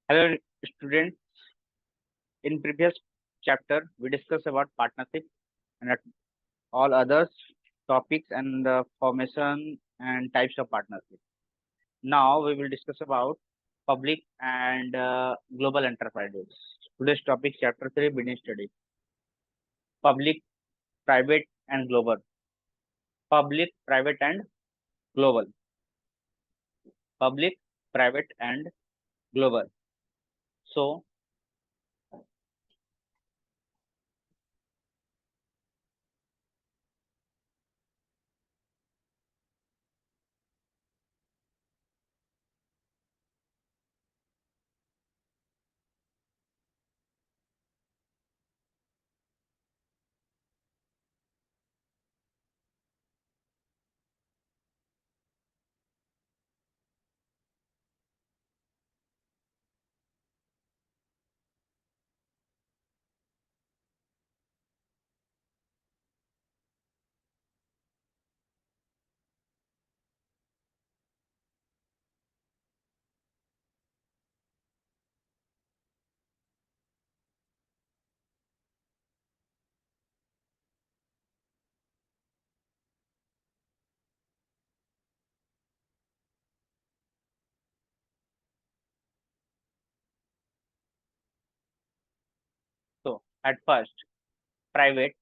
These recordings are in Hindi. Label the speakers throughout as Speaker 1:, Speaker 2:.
Speaker 1: Hello, students. In previous chapter, we discussed about partnership and all others topics and the formation and types of partnership. Now we will discuss about public and global enterprises. Today's topic, chapter 3, business study. Public, private, and global. Public, private, and global. Public, private, and global. So, at first, private,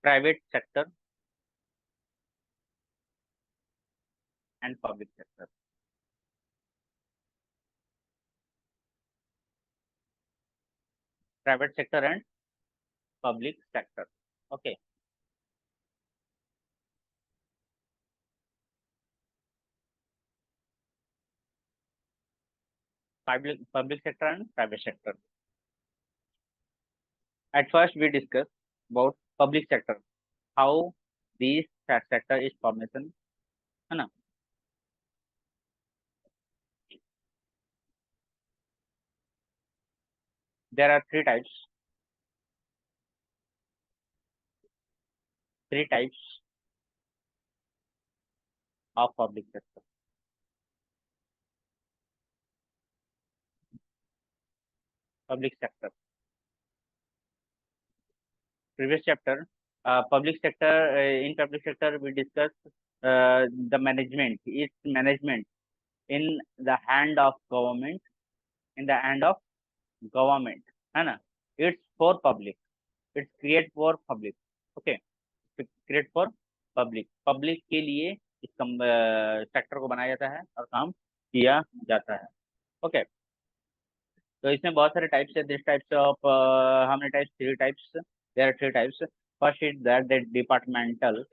Speaker 1: private sector, and public sector. Private sector and public sector. Okay. Public sector and private sector. At first, we discussed about public sector, how this sector is formation. है ना? There are three types of public sector. Public sector. Previous chapter, public sector. In public sector, we discussed the management. Its management in the hand of government. In the hand of government. है ना? It's for public. It's create for public. Okay. Create for public, public के लिए इस सेक्टर को बनाया जाता है और काम किया जाता है. ओके. तो इसमें बहुत सारे टाइप्स है. दिस टाइप्स ऑफ हमने types three types. There are three types. First is that departmental.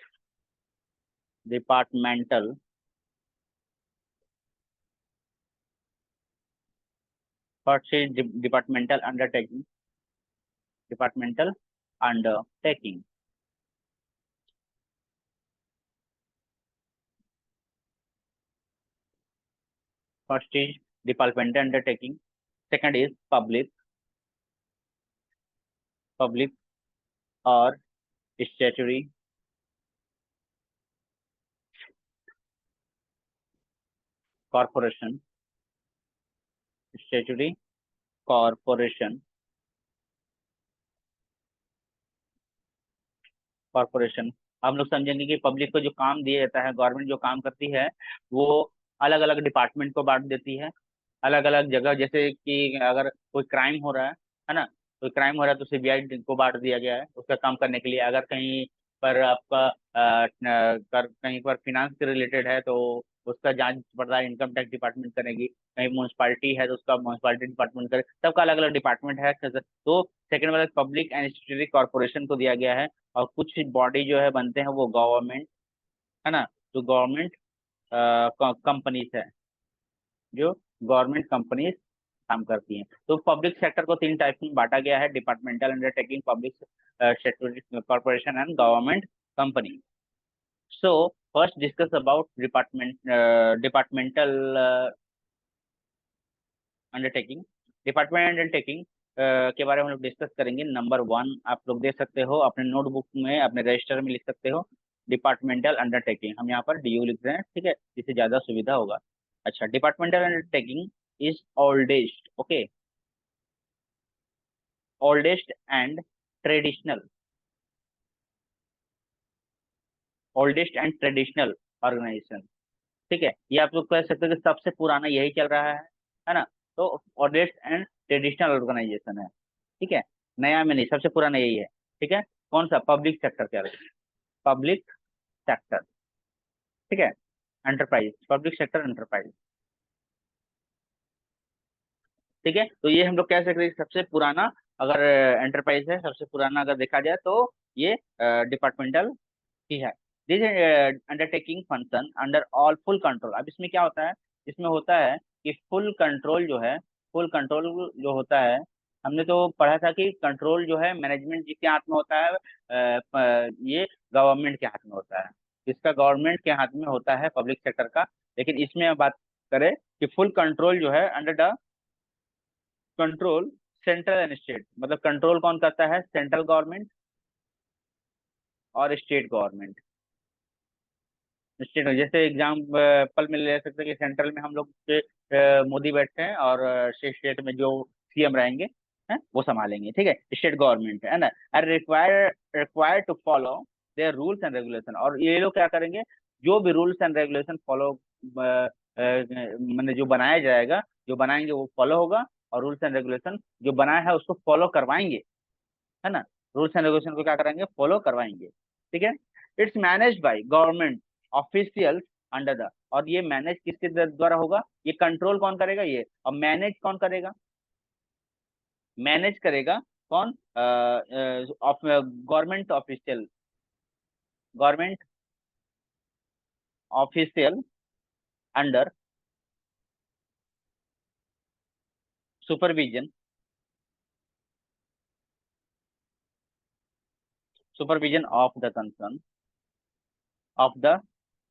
Speaker 1: Departmental first is departmental undertaking. Departmental undertaking. First is departmental undertaking. Second is public. Public और statutory. Corporation. Statutory corporation. Corporation. हम लोग समझेंगे कि पब्लिक को जो काम दिया जाता है, गवर्नमेंट जो काम करती है, वो अलग अलग डिपार्टमेंट को बांट देती है. अलग अलग जगह, जैसे कि अगर कोई क्राइम हो रहा है ना, कोई क्राइम हो रहा है तो सीबीआई को बांट दिया गया है उसका काम करने के लिए. अगर कहीं पर आपका कहीं पर फिनांस से रिलेटेड है तो उसका जांच पड़ताल इनकम टैक्स डिपार्टमेंट करेगी. कहीं म्यूनसिपालिटी है तो उसका म्यूनसिपालिटी डिपार्टमेंट करे. सबका अलग अलग डिपार्टमेंट है. तो सेकंड वाला पब्लिक एंड स्टैट्यूटरी कॉर्पोरेशन को दिया गया है. और कुछ बॉडी जो है बनते हैं वो गवर्नमेंट, है ना, जो गवर्नमेंट कंपनीज है, जो गवर्नमेंट कंपनीज काम करती हैं. तो पब्लिक सेक्टर को तीन टाइप में बांटा गया है: departmental undertaking, public sector corporation and government company. So first discuss about departmental undertaking. Department undertaking के बारे में हम लोग डिस्कस करेंगे। नंबर 1 आप लोग देख सकते हो अपने नोटबुक में, अपने रजिस्टर में लिख सकते हो, डिपार्टमेंटल अंडरटेकिंग। हम यहाँ पर डीयू लिख रहे हैं, ठीक है, इससे ज्यादा सुविधा होगा। अच्छा, departmental undertaking is oldest, okay, oldest and traditional, oldest and traditional organization, ठीक है। ये आप लोग कह सकते हो कि सबसे पुराना यही चल रहा है ना। तो ओल्डेस्ट एंड ट्रेडिशनल ऑर्गेनाइजेशन है, ठीक है, नया में नहीं, सबसे पुराना यही है, ठीक है। कौन सा? पब्लिक सेक्टर कह रहे हैं, पब्लिक सेक्टर, ठीक है, एंटरप्राइज, पब्लिक सेक्टर एंटरप्राइज, ठीक है। तो ये हम लोग कह सकते हैं कि सबसे पुराना अगर एंटरप्राइज है, सबसे पुराना अगर देखा जाए तो ये डिपार्टमेंटल ही है। This undertaking function under all full control. अब इसमें क्या होता है? इसमें होता है कि फुल कंट्रोल जो है, फुल कंट्रोल जो होता है, हमने तो पढ़ा था कि कंट्रोल जो है मैनेजमेंट जिसके हाथ में होता है, ये गवर्नमेंट के हाथ में होता है। इसका गवर्नमेंट के हाथ में होता है पब्लिक सेक्टर का। लेकिन इसमें हम बात करें कि फुल कंट्रोल जो है under the control central and state, मतलब कंट्रोल कौन करता है? सेंट्रल गवर्नमेंट और स्टेट गवर्नमेंट। स्टेट जैसे एग्जाम्पल में ले सकते हैं कि सेंट्रल में हम लोग के मोदी बैठते हैं, और स्टेट में जो सीएम रहेंगे हैं वो संभालेंगे, ठीक है, स्टेट गवर्नमेंट है ना। और require to follow their rules and regulation. और ये लोग क्या करेंगे? जो भी रूल्स एंड रेगुलेशन फॉलो, मैंने जो बनाया जाएगा, जो बनाएंगे वो फॉलो होगा, और रूल्स एंड रेगुलेशन जो बनाया है उसको फॉलो करवाएंगे, है ना। रूल्स एंड रेगुलेशन को क्या कराएंगे? फॉलो करवाएंगे, ठीक है। It's manage by government officials under the, और ये मैनेज किसके द्वारा होगा? ये कंट्रोल कौन करेगा? ये। और मैनेज कौन करेगा? मैनेज करेगा कौन? Government official, government official under supervision, supervision of the concern, of the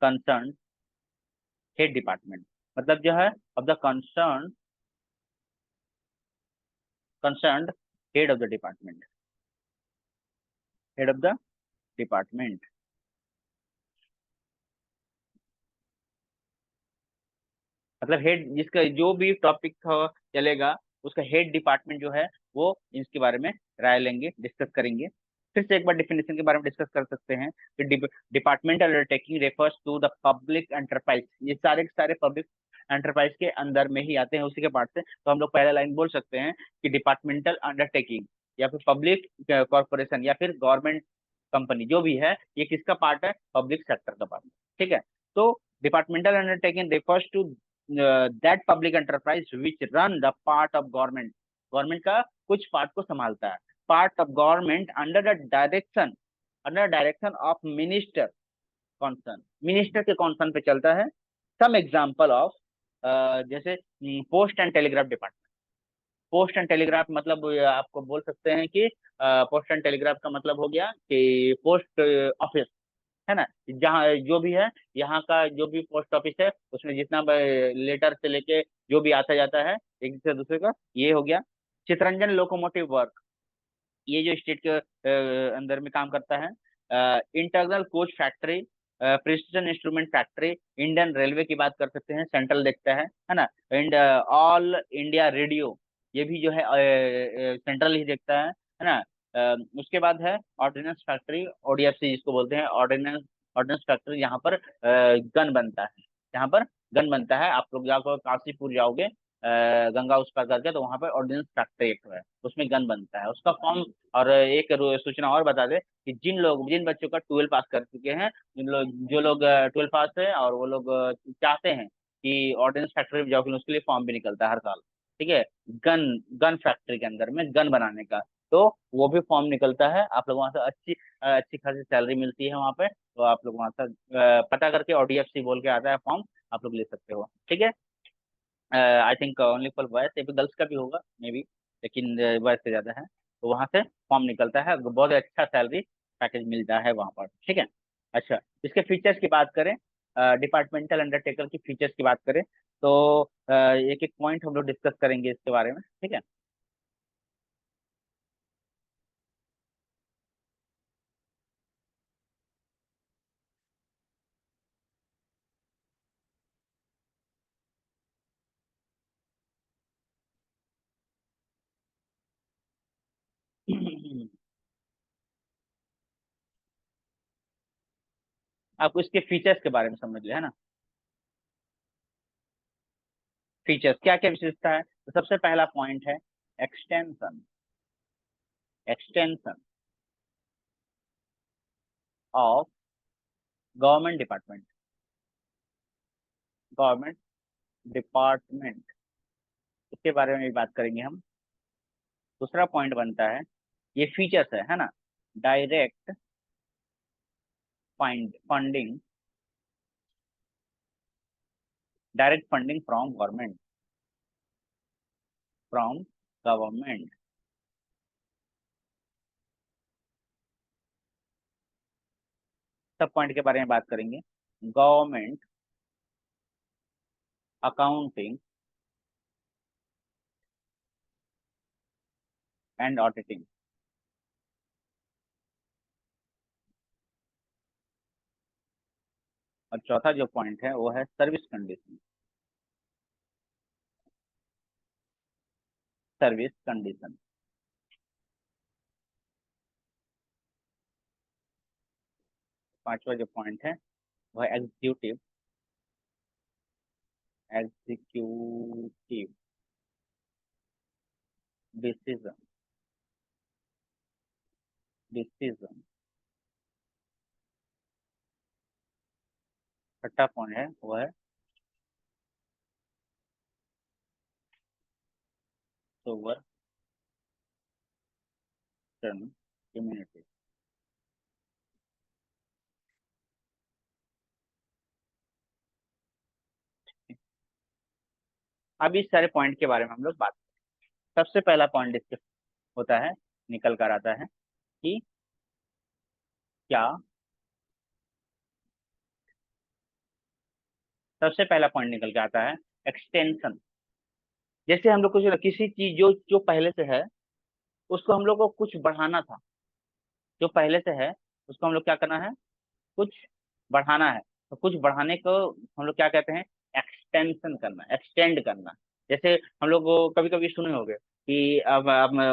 Speaker 1: concern head department. मतलब जो है of the concern head of the department, head of the department. मतलब हेड, जिसका जो भी टॉपिक चलेगा, उसका हेड डिपार्टमेंट जो है वो इसके बारे में राय लेंगे, डिस्कस करेंगे। फिर से एक बार डेफिनेशन के बारे में डिस्कस कर सकते हैं कि departmental undertaking refers to the public enterprise. ये सारे के सारे पब्लिक एंटरप्राइज के अंदर में ही आते हैं, उसी के पार्ट से। तो हम लोग पहला लाइन बोल सकते हैं कि डिपार्टमेंटल अंडरटेकिंग, या फिर पब्लिक कॉर्पोरेशन, या फिर गवर्नमेंट कंपनी जो भी है, ये किसका पार्ट है? पब्लिक सेक्टर का पार्ट, ठीक है। तो departmental undertaking refers to that public enterprise which run the part of government, government का कुछ पार्ट को संभालता है, part of government under the direction, under direction of minister concern, minister के कॉन्सर्न पे चलता है। सम एग्जांपल ऑफ, जैसे post and telegraph department. Post and telegraph मतलब आपको बोल सकते हैं कि पोस्ट एंड टेलीग्राफ का मतलब हो गया कि पोस्ट ऑफिस, है ना, जहाँ जो भी है, यहाँ का जो भी पोस्ट ऑफिस है उसमें जितना लेटर से लेके जो भी आता जाता है एक से दूसरे का, ये हो गया। चितरंजन लोकोमोटिव वर्क, ये जो स्टेट के अंदर में काम करता है। Internal coach factory, precision instrument factory, Indian railway की बात कर सकते हैं, सेंट्रल देखता है ना। एंड ऑल इंडिया रेडियो, ये भी जो है सेंट्रल ही देखता है ना। उसके बाद है ऑर्डिनेंस फैक्ट्री, ओडीएफसी जिसको बोलते हैं, ऑर्डिनेंस ऑर्डिनेंस फैक्ट्री, यहाँ पर गन बनता है, यहाँ पर गन बनता है। आप लोग जाकर काशीपुर जाओगे, गंगा उस पार करके, तो वहां पर ऑर्डिनेंस फैक्ट्री एक है, उसमें गन बनता है, उसका फॉर्म। और एक सूचना और बता दे कि जिन बच्चों का 12 पास कर चुके हैं, जो लोग 12 पास है और वो लोग चाहते हैं कि ऑर्डिनेंस फैक्ट्री में जाओ, उसके लिए फॉर्म भी निकलता है हर साल, ठीक है। गन गन फैक्ट्री के अंदर में गन बनाने का, तो वो भी फॉर्म निकलता है। आप लोग वहां से अच्छी खासी सैलरी मिलती है वहां पे। तो आप लोग वहां से पता करके ODFC बोल के आता है फॉर्म, आप लोग ले सकते हो, ठीक है। I think only for boys, ये भी गर्ल्स का भी होगा मे बी, लेकिन बॉयज से ज्यादा है। तो वहां से फॉर्म निकलता है, बहुत अच्छा सैलरी पैकेज मिलता है वहां पर, ठीक है। अच्छा, इसके फीचर्स की बात करें, डिपार्टमेंटल अंडरटेकर की फीचर्स की बात करें, तो एक एक पॉइंट हम लोग डिस्कस करेंगे इसके बारे में, ठीक है। आपको इसके फीचर्स के बारे में समझ लिया है ना। फीचर्स क्या क्या विशेषता है, तो सबसे पहला पॉइंट है extension. Extension of government department. Government department, इसके बारे में भी बात करेंगे हम। दूसरा पॉइंट बनता है, ये फीचर्स है ना, direct funding, direct funding from government, from government. सब पॉइंट के बारे में बात करेंगे। Government accounting and auditing. और चौथा जो पॉइंट है वो है सर्विस कंडीशन। Service condition. पांचवा जो पॉइंट है वो है एग्जीक्यूटिव, एग्जीक्यूटिव डिसीजन, डिसीजन। छठा पॉइंट है वो है सोवर इम्यूनिटी। अब इस सारे पॉइंट के बारे में हम लोग बात। सबसे पहला पॉइंट डिस्कस होता है, निकल कर आता है कि क्या। सबसे पहला पॉइंट निकल के आता है एक्सटेंशन। जैसे हम लोग को जो किसी चीज जो जो पहले से है उसको हम लोग को कुछ बढ़ाना था, जो पहले से है उसको हम लोग क्या करना है, कुछ बढ़ाना है। तो कुछ बढ़ाने को हम लोग क्या कहते हैं, एक्सटेंशन करना, एक्सटेंड करना। जैसे हम लोग कभी कभी सुने होंगे कि अब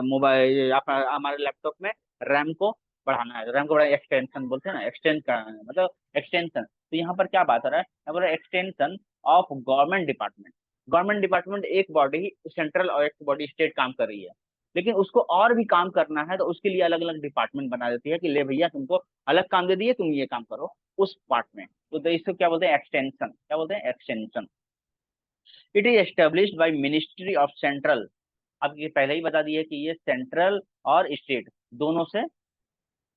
Speaker 1: मोबाइल हमारे लैपटॉप में रैम को बढ़ाना है, रैम को बड़ा एक्सटेंशन बोलते हैं ना, एक्सटेंड करना है मतलब एक्सटेंशन। तो यहाँ पर क्या बात हो रहा है, यहाँ पर extension of government department. Government department एक बॉडी सेंट्रल और एक बॉडी स्टेट काम कर रही है, लेकिन उसको और भी काम करना है तो उसके लिए अलग अलग डिपार्टमेंट बना देती है कि ले भैया तुमको अलग काम दे दिए, तुम ये काम करो उस पार्ट में। तो इसको क्या बोलते हैं, एक्सटेंशन। क्या बोलते हैं, extension. It is established by ministry of central. अब ये पहले ही बता दिए कि ये सेंट्रल और स्टेट दोनों से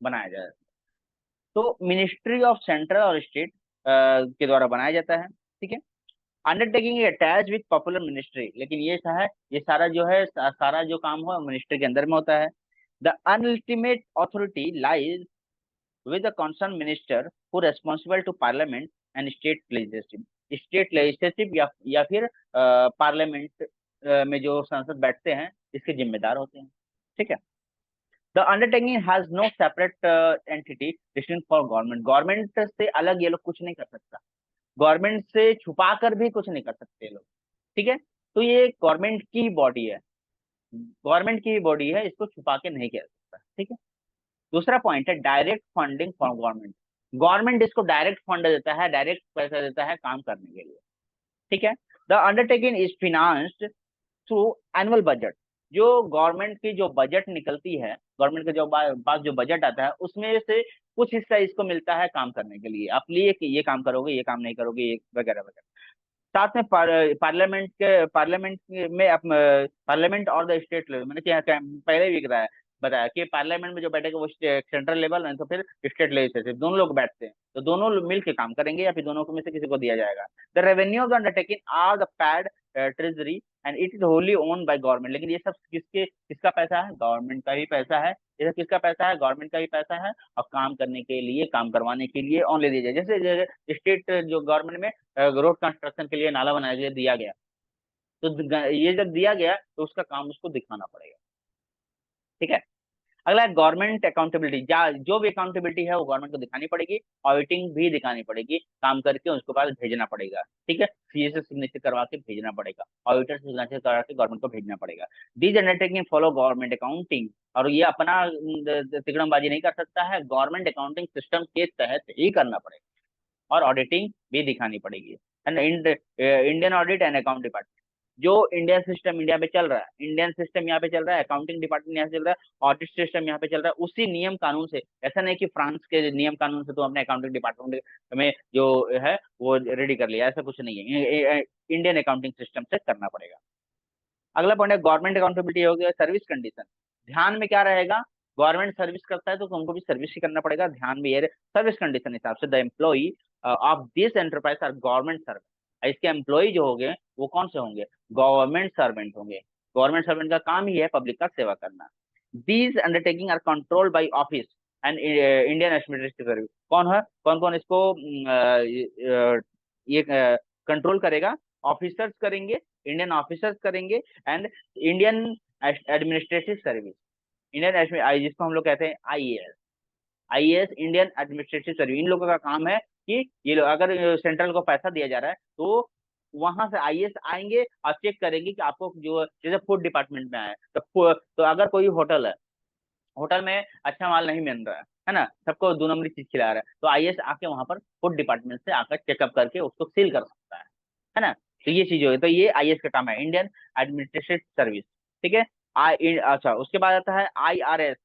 Speaker 1: बनाया जाए। तो मिनिस्ट्री ऑफ सेंट्रल और स्टेट के द्वारा बनाया जाता है, ठीक है। Undertaking attach with popular ministry, लेकिन ये है, ये सारा जो है सारा जो काम हो मिनिस्ट्री के अंदर में होता है। The ultimate authority lies with the concerned minister who responsible to parliament and state legislative। State legislative या फिर पार्लियामेंट में जो सांसद बैठते हैं इसके जिम्मेदार होते हैं, ठीक है। The undertaking has no separate entity distinct for government. Government से अलग ये लोग कुछ नहीं कर सकता, गवर्नमेंट से छुपा कर भी कुछ नहीं कर सकते ये लोग, ठीक है। तो ये गवर्नमेंट की बॉडी है, गवर्नमेंट की बॉडी है, इसको छुपा के नहीं किया सकता, ठीक है। दूसरा पॉइंट है direct funding from government. Government इसको डायरेक्ट फंड देता है, डायरेक्ट पैसा देता है काम करने के लिए, ठीक है। The undertaking is financed through annual budget. जो गवर्नमेंट की जो बजट निकलती है, गवर्नमेंट के जो पास जो बजट आता है उसमें से कुछ हिस्सा इसको मिलता है काम करने के लिए, आप लिए कि ये काम करोगे, ये काम नहीं करोगे, ये वगैरह वगैरह। साथ में पार्लियामेंट में पार्लियामेंट और द स्टेट लेवल, मैंने पहले भी बताया बताया कि पार्लियामेंट में जो बैठेगा वो सेंट्रल लेवल है, तो फिर स्टेट लेजिस्लेटिव दोनों लोग बैठते हैं, तो दोनों लोग मिल के काम करेंगे या फिर दोनों में से किसी को दिया जाएगा। The revenue of the undertaking are the paid treasury and it is wholly own by government. लेकिन ये सब किसका पैसा है? गवर्नमेंट का ही पैसा है। ये सब किसका पैसा है? गवर्नमेंट का ही पैसा है। और काम करने के लिए, काम करवाने के लिए ओनली दिया जाए। जैसे स्टेट जो गवर्नमेंट में रोड कंस्ट्रक्शन के लिए नाला बनाने के लिए दिया गया, तो ये जब दिया गया तो उसका काम उसको दिखाना पड़ेगा। ठीक है। अगला है गवर्नमेंट अकाउंटेबिलिटी। जो भी अकाउंटेबिलिटी है वो गवर्नमेंट को दिखानी पड़ेगी। ऑडिटिंग भी दिखानी पड़ेगी, काम करके उसके बाद भेजना पड़ेगा। ठीक है, सीए से सिग्नेचर करवा के भेजना पड़ेगा, ऑडिटर से सिग्नेचर करवा के गवर्नमेंट को भेजना पड़ेगा। These undertaking follow government accounting. और ये अपना तिकड़मबाजी नहीं कर सकता है, गवर्नमेंट अकाउंटिंग सिस्टम के तहत ही करना पड़ेगा। और ऑडिटिंग भी दिखानी पड़ेगी। And Indian audit and account department, जो इंडियन सिस्टम इंडिया पे चल रहा है, इंडियन सिस्टम यहाँ पे चल रहा है, अकाउंटिंग डिपार्टमेंट यहाँ से चल रहा है, ऑडिट सिस्टम यहाँ पे चल रहा है, उसी नियम कानून से। ऐसा नहीं कि फ्रांस के नियम कानून से तो अपने अकाउंटिंग डिपार्टमेंट में जो है वो रेडी कर लिया, ऐसा कुछ नहीं है। इंडियन अकाउंटिंग सिस्टम से करना पड़ेगा। अगला पॉइंट है गवर्नमेंट अकाउंटेबिलिटी हो गया, सर्विस कंडीशन। ध्यान में क्या रहेगा? गवर्नमेंट सर्विस करता है तो उनको भी सर्विस ही करना पड़ेगा। ध्यान में ये सर्विस कंडीशन हिसाब से the employee of this enterprise are government servant. इसके एम्प्लॉय जो होंगे वो कौन से होंगे? गवर्नमेंट सर्वेंट होंगे। गवर्नमेंट सर्वेंट का काम ही है पब्लिक का सेवा करना। These undertaking are control by office and Indian administrative service. कौन है, कौन कौन इसको ये कंट्रोल करेगा? ऑफिसर्स करेंगे, इंडियन ऑफिसर्स करेंगे, एंड इंडियन एडमिनिस्ट्रेटिव सर्विस, जिसको हम लोग कहते हैं IAS. IAS Indian administrative service, इन लोगों का काम है कि ये लोग अगर सेंट्रल को पैसा दिया जा रहा है तो वहां से आईएएस आएंगे और चेक करेंगे कि आपको जो जैसे फूड डिपार्टमेंट में आए तो अगर कोई होटल है, होटल में अच्छा माल नहीं मिल रहा है ना, सबको दो नंबरी चीज खिला रहा है, तो आईएएस आके वहां पर फूड डिपार्टमेंट से आकर चेकअप करके उसको सील कर सकता है ना। तो ये चीज हो गई, तो ये आईएएस का काम है, इंडियन एडमिनिस्ट्रेटिव सर्विस। ठीक है। अच्छा, उसके बाद आता है आईआरएस।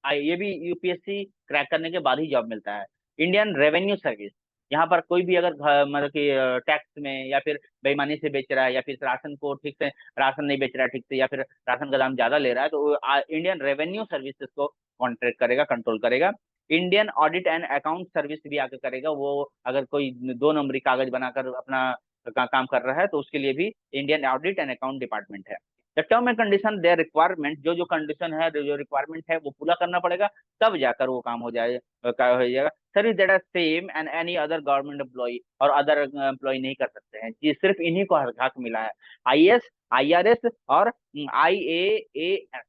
Speaker 1: ये भी यूपीएससी क्रैक करने के बाद ही जॉब मिलता है। Indian revenue service. यहाँ पर कोई भी अगर मतलब कि टैक्स में या फिर बेईमानी से बेच रहा है, या फिर राशन को ठीक से राशन नहीं बेच रहा है ठीक से, या फिर राशन का दाम ज्यादा ले रहा है, तो इंडियन रेवेन्यू सर्विस को कॉन्ट्रैक्ट करेगा, कंट्रोल करेगा। Indian audit and account service भी आके करेगा। वो अगर कोई दो नंबरी कागज बनाकर अपना काम कर रहा है तो उसके लिए भी Indian audit and account department है। The term and condition there requirement, जो जो कंडीशन है, जो रिक्वायरमेंट है वो पूरा करना पड़ेगा, तब जाकर वो काम हो जाए हो जाएगा। Service that are same and any other government employ, और अदर एम्प्लॉय नहीं कर सकते हैं, ये सिर्फ इन्हीं को हक मिला है। आईएएस, आईआरएस और आईएएएस,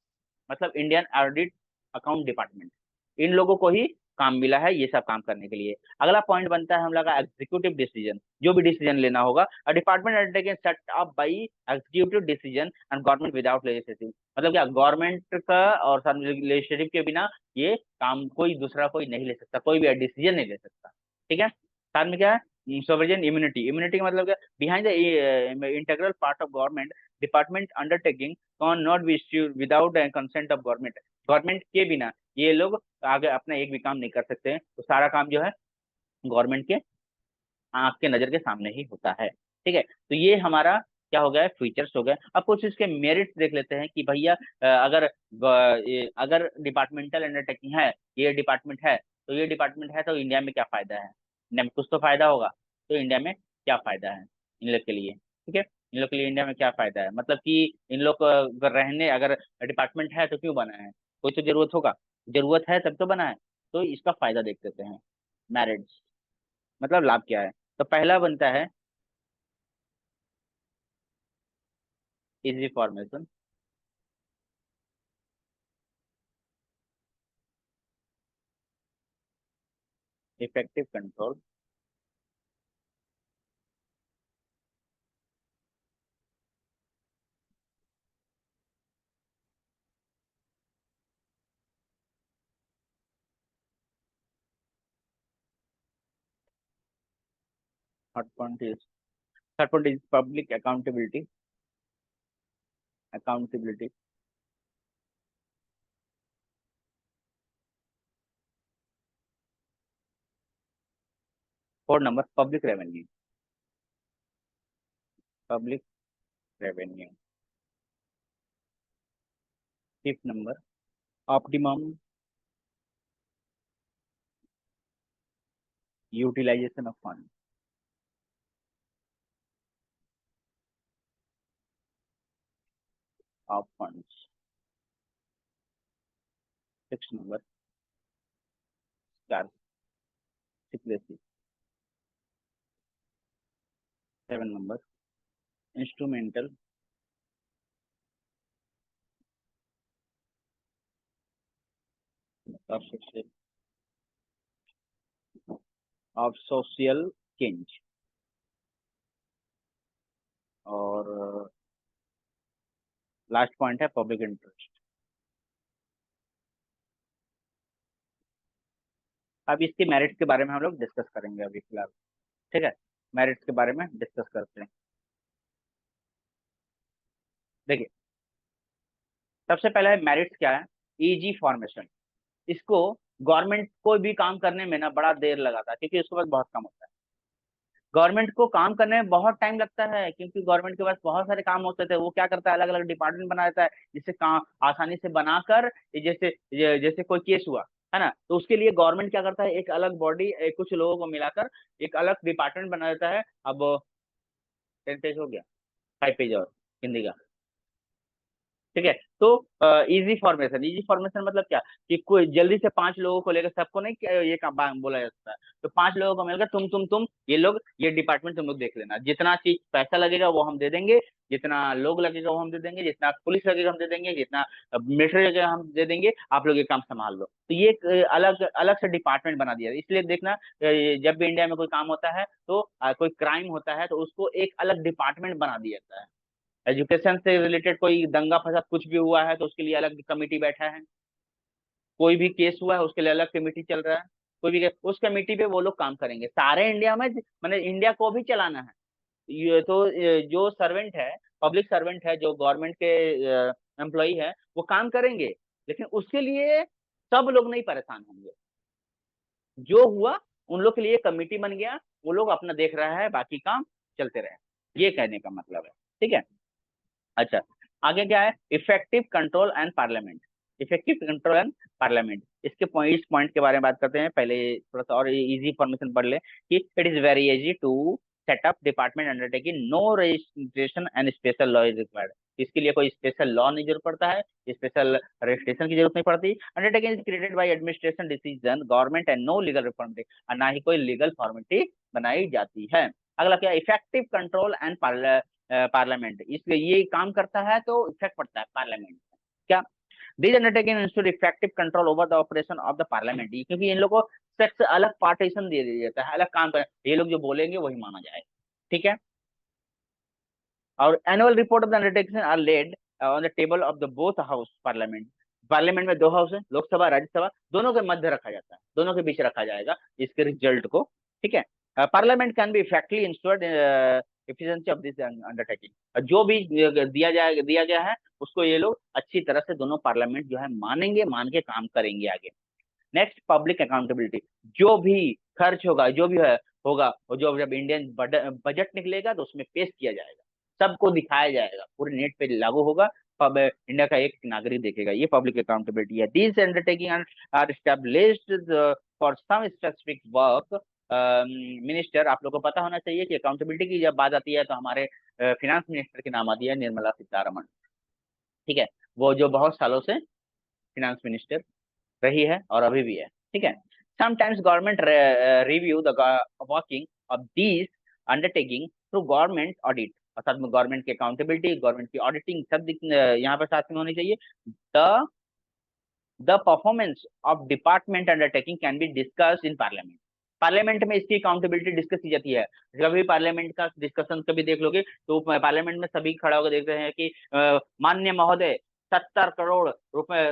Speaker 1: मतलब इंडियन ऑडिट अकाउंट डिपार्टमेंट, इन लोगों को ही काम मिला है ये सब काम करने के लिए। अगला पॉइंट बनता है हम लोग का एग्जीक्यूटिव डिसीजन। जो भी डिसीजन लेना होगा, a department undertaken set up by executive decision and government without legislative. मतलब क्या, गवर्नमेंट का और लेजिस्लेटिव के बिना ये काम कोई दूसरा कोई नहीं ले सकता, कोई भी डिसीजन नहीं ले सकता। ठीक है। साथ में क्या है, सोवरेन इम्यूनिटी। इम्यूनिटी का मतलब क्या? Behind the integral part of government department undertaking can not be issued without consent of government. Government के बिना ये लोग आगे अपना एक भी काम नहीं कर सकते हैं, तो सारा काम जो है गवर्नमेंट के आंख के नजर के सामने ही होता है। ठीक है, तो ये हमारा क्या हो गया, फीचर्स हो गए। अब कुछ इसके मेरिट्स देख लेते हैं कि भैया अगर डिपार्टमेंटल अंडरटेकिंग है, ये डिपार्टमेंट है, तो ये डिपार्टमेंट है तो इंडिया में क्या फायदा है? इंडिया में कुछ तो फायदा होगा, तो इंडिया में क्या फायदा है इन लोग के लिए? ठीक है, इन लोग के लिए इंडिया में क्या फायदा है, मतलब कि इन लोग को अगर डिपार्टमेंट है तो क्यों बना है? कोई तो जरूरत होगा, जरूरत है तब तो बना है। तो इसका फायदा देख लेते हैं। मेरिट्स मतलब लाभ क्या है? तो पहला बनता है easy formation, effective control, third point is public accountability, accountability. Fourth number public revenue, public revenue. Fifth number optimum utilization of fund. Of funds. 6 number star secrecy. 7 number instrumental of social change. और लास्ट पॉइंट है पब्लिक इंटरेस्ट। अब इसके मेरिट्स के बारे में हम लोग डिस्कस करेंगे अभी फिलहाल। ठीक है, मेरिट्स के बारे में डिस्कस करते हैं। देखिए, सबसे पहले मेरिट्स क्या है। Easy formation. इसको गवर्नमेंट कोई भी काम करने में ना बड़ा देर लगाता है, क्योंकि उसके पास बहुत कम होता है। गवर्नमेंट को काम करने में बहुत टाइम लगता है, क्योंकि गवर्नमेंट के पास बहुत सारे काम होते थे। वो क्या करता है, अलग अलग डिपार्टमेंट बना देता है, जिससे काम आसानी से बनाकर जैसे कोई केस हुआ है ना, तो उसके लिए गवर्नमेंट क्या करता है, एक अलग बॉडी, कुछ लोगों को मिलाकर एक अलग डिपार्टमेंट बना देता है। अब 10 पेज हो गया, 5 पेज और हिंदी का। ठीक है, तो इजी फॉर्मेशन। इजी फॉर्मेशन मतलब क्या, कि कोई जल्दी से 5 लोगों को लेकर, सबको नहीं ये काम बोला जाता है, तो 5 लोगों को मिलकर तुम ये लोग ये डिपार्टमेंट तुम लोग देख लेना, जितना चीज पैसा लगेगा वो हम दे देंगे, जितना लोग लगेगा वो हम दे देंगे, जितना पुलिस लगेगा हम दे देंगे, जितना मिलिट्री लगेगा हम दे देंगे, आप लोग ये काम संभाल लो। तो ये एक अलग अलग से डिपार्टमेंट बना दिया। इसलिए देखना, जब भी इंडिया में कोई काम होता है, तो कोई क्राइम होता है, तो उसको एक अलग डिपार्टमेंट बना दिया जाता है। एजुकेशन से रिलेटेड कोई दंगा फसाद कुछ भी हुआ है, तो उसके लिए अलग कमेटी बैठा है। कोई भी केस हुआ है, उसके लिए अलग कमेटी चल रहा है। कोई भी उस कमेटी पे वो लोग काम करेंगे सारे इंडिया में, मैंने इंडिया को भी चलाना है। ये तो जो सर्वेंट है, पब्लिक सर्वेंट है, जो गवर्नमेंट के एम्प्लॉय है, वो काम करेंगे, लेकिन उसके लिए सब लोग नहीं परेशान होंगे। जो हुआ, उन लोग के लिए कमेटी बन गया, वो लोग अपना देख रहा है, बाकी काम चलते रहे। ये कहने का मतलब है। ठीक है। अच्छा, आगे क्या है, effective control and parliament. Effective control and parliament, इस पॉइंट के बारे में बात करते हैं। पहले थोड़ा सा और इजी फॉर्मेशन पढ़ ले, कि it is very easy to set up department undertaking, no registration and special law is required. इसके लिए कोई स्पेशल लॉ नहीं जरूरत पड़ता है, स्पेशल रजिस्ट्रेशन की जरूरत नहीं पड़ती। Undertaking is created by administration decision government and no legal formality, और ना ही कोई लीगल फॉर्मेलिटी बनाई जाती है। अगला क्या, इफेक्टिव कंट्रोल एंड पार्लियामेंट। इसलिए ये काम करता है तो इफेक्ट पड़ता है पार्लियामेंट में। क्या, these undertaking ensure effective control over the operation of the parliament, क्योंकि इन लोगों को सेक्स अलग पार्टीशन दे दिया जाता है, अलग काम कर, ये लोग जो बोलेंगे वही माना जाएगा। ठीक है। और annual report of the undertaking are laid on the table of the both house parliament. Parliament में 2 हाउस है, लोकसभा राज्यसभा, दोनों के मध्य रखा जाता है, दोनों के बीच रखा जाएगा इसके रिजल्ट को। ठीक है। Parliament can be इफेक्टली insured efficiency of this undertaking. जो भी दिया गया है, उसको ये लोग अच्छी तरह से दोनों पार्लियामेंट जो है मानेंगे, मान के काम करेंगे आगे। Next, public accountability. जो भी खर्च होगा, जो भी है होगा, और जो जब इंडियन बजट निकलेगा तो उसमें पेश किया जाएगा, सबको दिखाया जाएगा, पूरे नेट पे लागू होगा। अब इंडिया का एक नागरिक देखेगा। ये पब्लिक अकाउंटेबिलिटी है। These undertaking are established for some specific work. Minister, आप लोग को पता होना चाहिए कि अकाउंटेबिलिटी की जब बात आती है, तो हमारे फिनेंस मिनिस्टर की नाम आती है निर्मला सीतारमण। ठीक है, वो जो बहुत सालों से फिनेंस मिनिस्टर रही है और अभी भी है। ठीक है। Sometimes government review the working of these undertaking through government audit, अर्थात में गवर्नमेंट की अकाउंटेबिलिटी, गवर्नमेंट की ऑडिटिंग सब यहाँ पर साथ में होनी चाहिए। The the performance of department undertaking can be discuss in parliament. Parliament में इसकी अकाउंटेबिलिटी डिस्कस की जाती है। कभी पार्लियामेंट का डिस्कशन कभी देख लोगे, तो पार्लियामेंट में सभी खड़ा होकर देखते हैं कि माननीय महोदय, 70 करोड़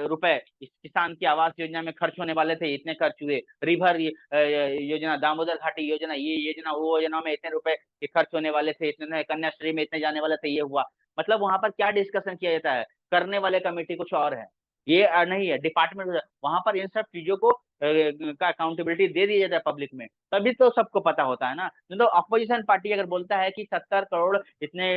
Speaker 1: रुपए इस किसान की आवास योजना में खर्च होने वाले थे, इतने खर्च हुए। रिवर योजना, दामोदर घाटी योजना, ये योजना, वो योजना में इतने रुपए के खर्च होने वाले थे, इतने कन्याश्री में इतने जाने वाले थे, ये हुआ। मतलब वहां पर क्या डिस्कशन किया जाता है, करने वाले कमेटी कुछ और है, ये नहीं है डिपार्टमेंट। वहां पर इन सब चीजों को का अकाउंटेबिलिटी दे दी जाता है पब्लिक में, तभी तो सबको पता होता है ना। तो अपोजिशन पार्टी अगर बोलता है कि 70 करोड़ इतने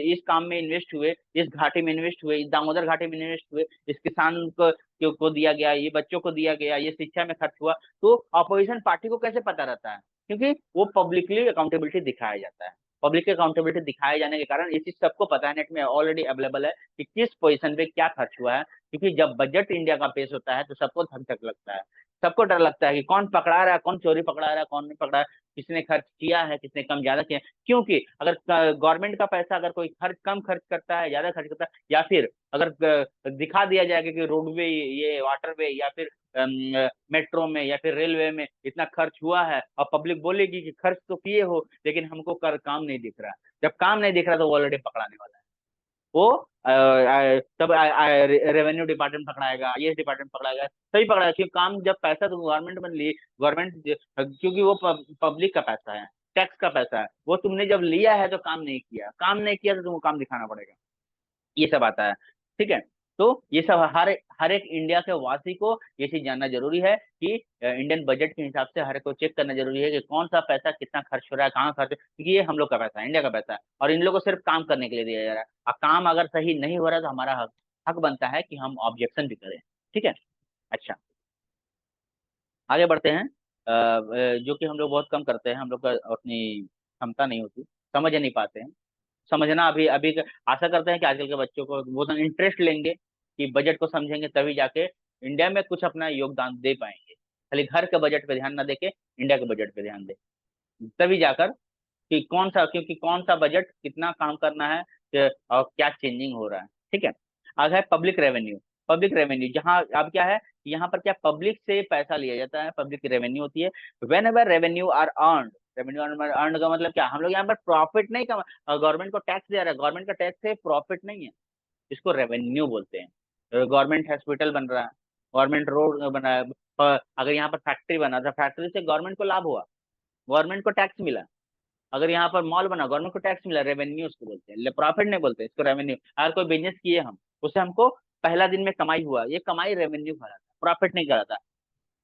Speaker 1: इस काम में इन्वेस्ट हुए, इस घाटी में इन्वेस्ट हुए, इस दामोदर घाटी में इन्वेस्ट हुए, इस किसान को दिया गया, ये बच्चों को दिया गया, ये शिक्षा में खर्च हुआ, तो अपोजिशन पार्टी को कैसे पता रहता है, क्योंकि वो पब्लिकली अकाउंटेबिलिटी दिखाया जाता है। पब्लिक की अकाउंटेबिलिटी दिखाए जाने के कारण इस चीज सबको पता है, नेट में ऑलरेडी अवेलेबल है कि किस पोजीशन पे क्या खर्च हुआ है। क्योंकि जब बजट इंडिया का पेश होता है तो सबको धक धक लगता है, सबको डर लगता है कि कौन पकड़ा रहा है, कौन चोरी पकड़ा रहा है, कौन नहीं पकड़ा है, किसने खर्च किया है, किसने कम ज्यादा किया है। क्योंकि अगर गवर्नमेंट का पैसा अगर कोई खर्च कम खर्च करता है, ज्यादा खर्च करता है, या फिर अगर दिखा दिया जाएगा कि रोडवे, ये वाटरवे, या फिर मेट्रो में या फिर रेलवे में इतना खर्च हुआ है, और पब्लिक बोलेगी कि खर्च तो किए हो लेकिन हमको कर काम नहीं दिख रहा। जब काम नहीं दिख रहा तो वो ऑलरेडी पकड़ाने वाला है। वो तब रेवेन्यू डिपार्टमेंट पकड़ाएगा, आईएएस डिपार्टमेंट पकड़ाएगा, सही पकड़ाएगा, क्योंकि काम जब पैसा तो गवर्नमेंट में ली, गवर्नमेंट, क्योंकि वो पब्लिक का पैसा है, टैक्स का पैसा है, वो तुमने जब लिया है तो काम नहीं किया, काम नहीं किया तो तुमको काम दिखाना पड़ेगा। ये सब आता है। ठीक है। तो ये सब हर एक इंडिया के वासी को ये चीज जानना जरूरी है कि इंडियन बजट के हिसाब से हर एक को चेक करना जरूरी है कि कौन सा पैसा कितना खर्च हो रहा है, कहाँ खर्च, क्योंकि ये हम लोग का पैसा है, इंडिया का पैसा है, और इन लोगों को सिर्फ काम करने के लिए दिया जा रहा है। और काम अगर सही नहीं हो रहा है तो हमारा हक हक बनता है कि हम ऑब्जेक्शन भी करें। ठीक है। अच्छा, आगे बढ़ते हैं। जो कि हम लोग बहुत कम करते हैं, हम लोग का अपनी क्षमता नहीं होती, समझ नहीं पाते हैं। समझना अभी अभी आशा करते हैं कि आजकल के बच्चों को वो तो इंटरेस्ट लेंगे कि बजट को समझेंगे, तभी जाके इंडिया में कुछ अपना योगदान दे पाएंगे। खाली घर के बजट पे ध्यान ना देके इंडिया के बजट पे ध्यान दे, तभी जाकर कि कौन सा, क्योंकि कौन सा बजट कितना काम करना है, और क्या चेंजिंग हो रहा है। ठीक है। आगे है पब्लिक रेवेन्यू। पब्लिक रेवेन्यू जहाँ अब क्या है, यहाँ पर क्या पब्लिक से पैसा लिया जाता है, पब्लिक की रेवेन्यू होती है। Whenever revenue are earn, revenue earn का मतलब क्या, हम लोग यहाँ पर प्रॉफिट नहीं कमा, गवर्नमेंट को टैक्स दे रहा है, गवर्नमेंट का टैक्स है, प्रॉफिट नहीं है, इसको रेवेन्यू बोलते हैं। गवर्नमेंट हॉस्पिटल बन रहा है, गवर्नमेंट रोड बना है, अगर यहाँ पर फैक्ट्री बना था, फैक्ट्री से गवर्नमेंट को लाभ हुआ, गवर्नमेंट को टैक्स मिला। अगर यहाँ पर मॉल बना, गवर्नमेंट को टैक्स मिला, रेवेन्यू उसको बोलते हैं, प्रॉफिट नहीं बोलते इसको, रेवेन्यू। अगर कोई बिजनेस किए हम, उससे हमको पहला दिन में कमाई हुआ, ये कमाई रेवेन्यू कहलाता है, प्रॉफिट नहीं कहलाता।